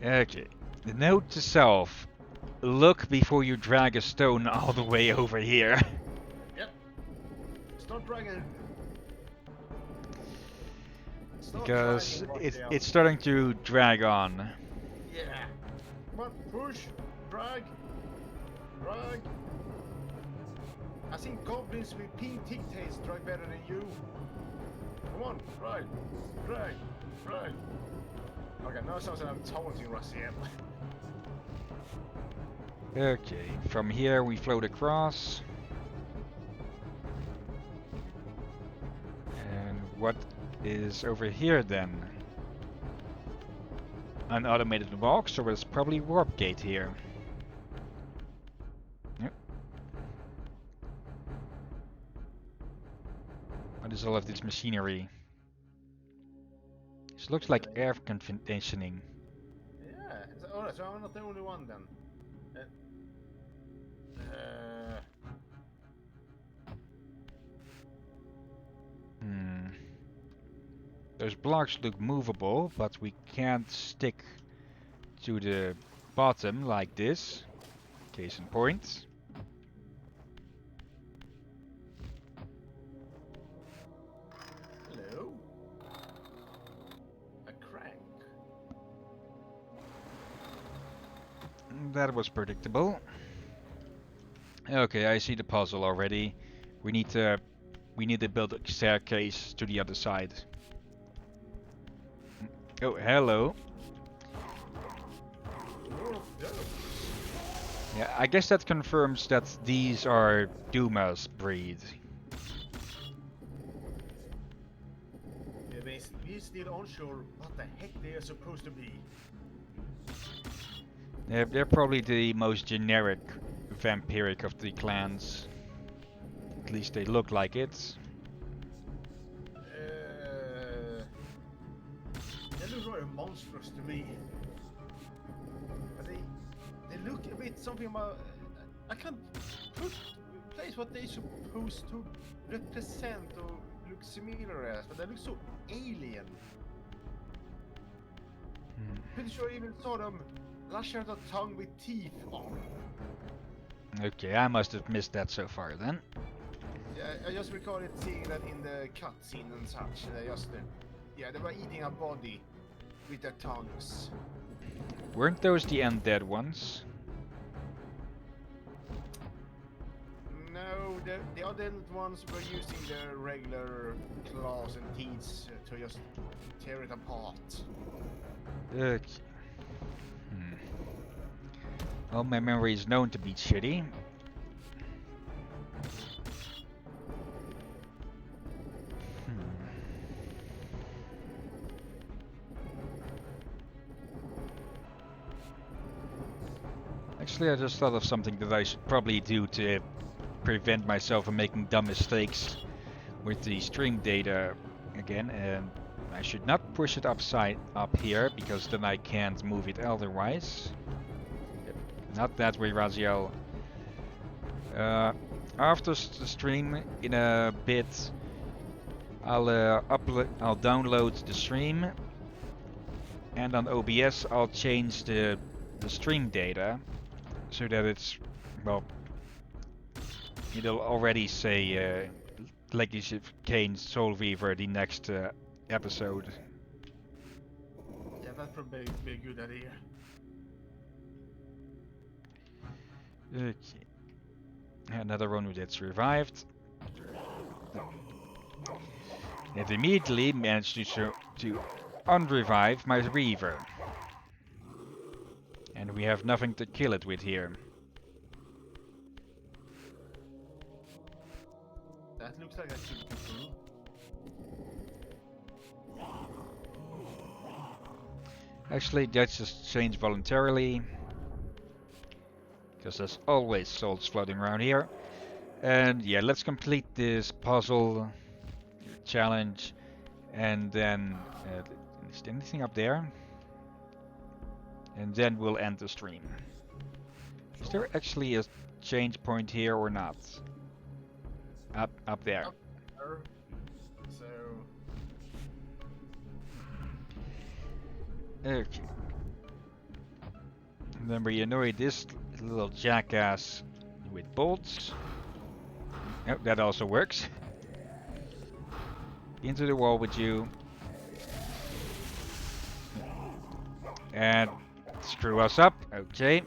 Okay. The note to self. Look before you drag a stone all the way over here. Yep. Stop dragging. Stop Because dragging, it's starting to drag on. Yeah. Come on, push, drag, drag. I think goblins with pink tic-tacs drag better than you. Come on, drag, drag, drag. Okay, now it sounds like I'm taunting Raziel. Okay, from here we float across. And what is over here then? An automated box, so it's probably warp gate here. Yep. What is all of this machinery? This looks like air conditioning. Yeah, alright, so I'm not the only one then. Those blocks look movable, but we can't stick to the bottom like this. Case in point. Hello? A crank. That was predictable. Okay, I see the puzzle already. We need to build a staircase to the other side. Oh, hello. Yeah, I guess that confirms that these are Duma's breed. Yeah, we're still unsure what the heck they are supposed to be. They're probably the most generic vampiric of the clans. At least they look like it. They look rather monstrous to me. But they look a bit something about. I can't place is what they're supposed to represent or look similar as, but they look so alien. Pretty sure I even saw them lash out a tongue with teeth on. Okay, I must have missed that so far then. Yeah, I just recorded seeing that in the cutscene and such. They just, yeah, they were eating a body with their tongues. Weren't those the undead ones? No, the other ones were using their regular claws and teeth to just tear it apart. Okay. Well, my memory is known to be shitty. Actually, I just thought of something that I should probably do to prevent myself from making dumb mistakes with the stream data again, and I should not push it up here because then I can't move it otherwise. Yep. Not that way, Raziel. After the stream, in a bit, I'll download the stream, and on OBS I'll change the stream data so that it's, well, it'll already say Legacy of Kain Soul Reaver the next episode. Yeah, that'd probably be a good idea. Okay. Another one who gets revived. It immediately managed to unrevive my Reaver. And we have nothing to kill it with here. That looks like a cute. Actually, that's just changed voluntarily. Because there's always souls floating around here. And yeah, let's complete this puzzle challenge. And then, is there anything up there? And then we'll end the stream. Is there actually a change point here or not? Up there. So Okay. And then we annoy this little jackass with bolts. Yep, that also works. Into the wall with you. And screw us up. Okay.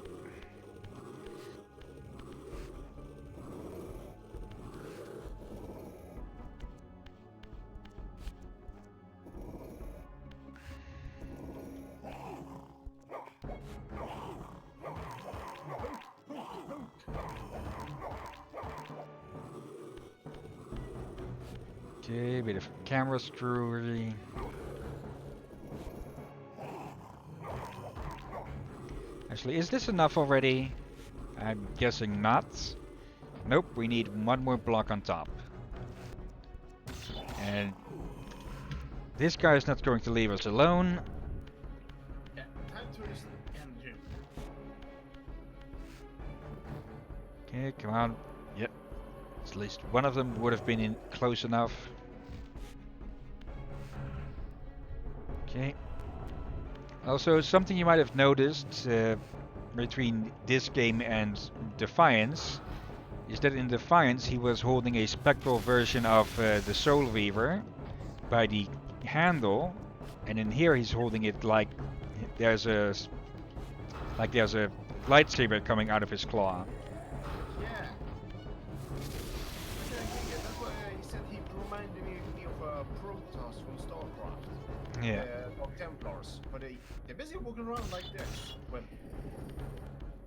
Okay, bit of camera screwery. Actually, is this enough already? I'm guessing not. Nope, we need one more block on top. And this guy is not going to leave us alone. yeah, time to rest engine. Okay, come on. Yep. At least one of them would have been in close enough. Okay. Also, something you might have noticed between this game and Defiance is that in Defiance he was holding a spectral version of the Soul Reaver by the handle, and in here he's holding it like there's a lightsaber coming out of his claw. Yeah. That's why he said he reminded me of Protoss from StarCraft. Yeah. Of Templars, but they're basically walking around like this. Well,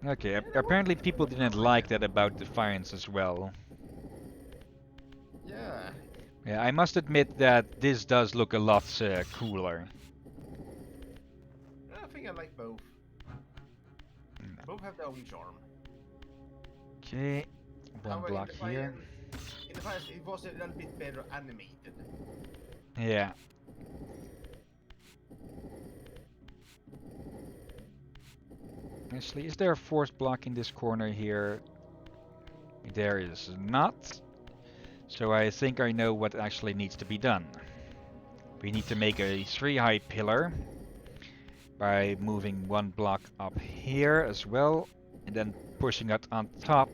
Okay, apparently people didn't like that about Defiance as well. yeah. Yeah, I must admit that this does look a lot cooler. I think I like both. Both have their own charm. Okay, one However, block here. In the past, it was a little bit better animated. Yeah. Actually, is there a fourth block in this corner here? There is not. So I think I know what actually needs to be done. We need to make a 3-high pillar by moving 1 block up here as well, and then pushing it on top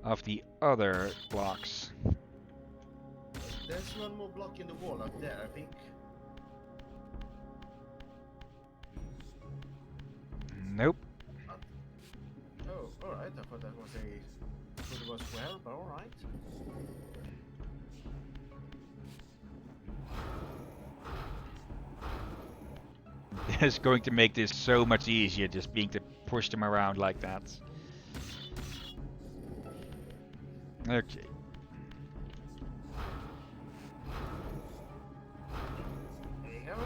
of the other blocks. There's one more block in the wall up there, I think. Nope. Oh, alright. I thought that was a square, but alright. It's going to make this so much easier just being to push them around like that. Okay. There you go.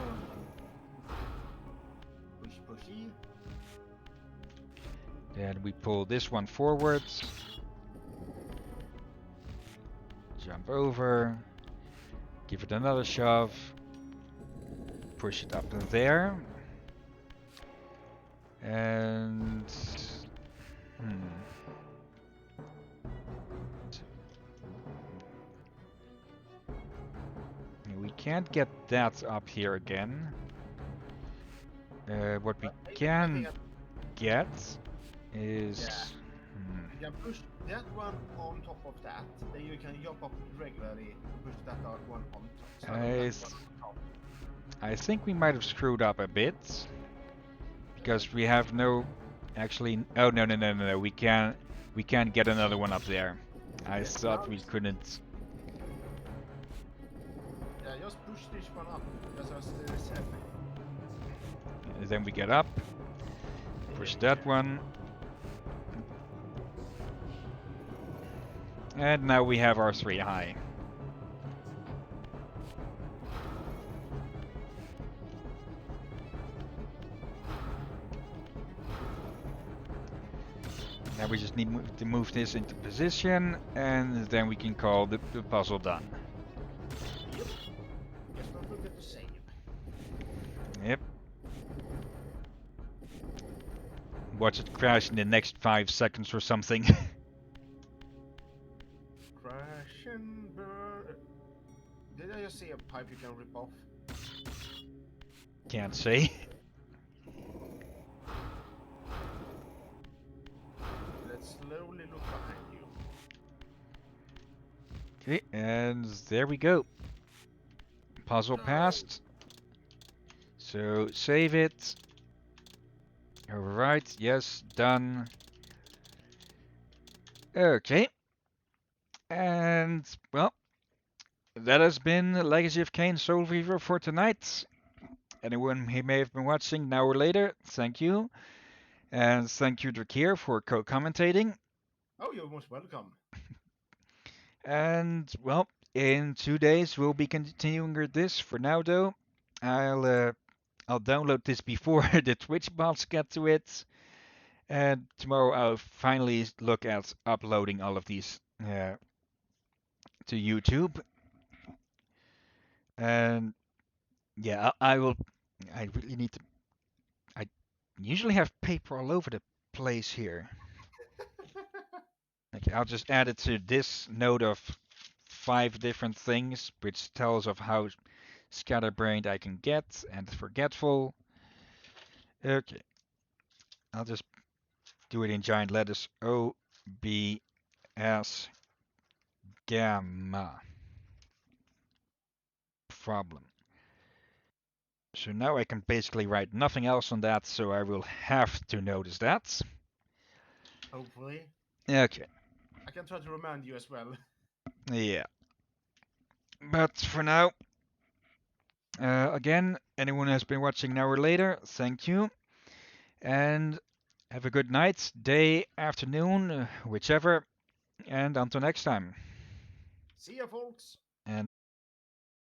Push, pushy. Then we pull this one forwards. Jump over. Give it another shove. Push it up there. And... We can't get that up here again. What we can get is... You can push that one on top of that, then you can jump up regularly, push that one on top. I think we might have screwed up a bit. Because we have no... Actually... Oh, no. We can't get another one up there. I thought we couldn't... Yeah, just push this one up, as I said. And then we get up. Push that one. And now we have our 3 high. Now we just need to move this into position, and then we can call the puzzle done. Yep. Just don't forget to save. Yep. Watch it crash in the next 5 seconds or something. Crash and burn. Did I just see a pipe you can rip off? Can't say. Let's slowly look behind you. Okay, and there we go. Puzzle passed. So save it. Alright, yes, done. Okay. And, well, that has been Legacy of Kain Soul Reaver for tonight. Anyone who may have been watching now or later, thank you. And thank you, Drakir, for co-commentating. Oh, you're most welcome. And, well, in 2 days we'll be continuing with this. For now, though, I'll download this before the Twitch bots get to it. And tomorrow I'll finally look at uploading all of these to YouTube. And yeah, I really need to. I usually have paper all over the place here. Okay, I'll just add it to this note of 5 different things, which tells of how scatterbrained I can get and forgetful. Okay, I'll just do it in giant letters. O, B, S, gamma. Problem. So now I can basically write nothing else on that, so I will have to notice that. Hopefully. Okay. I can try to remind you as well. Yeah. But for now, again, anyone who has been watching now or later, thank you. And have a good night, day, afternoon, whichever. And until next time. See ya, folks. And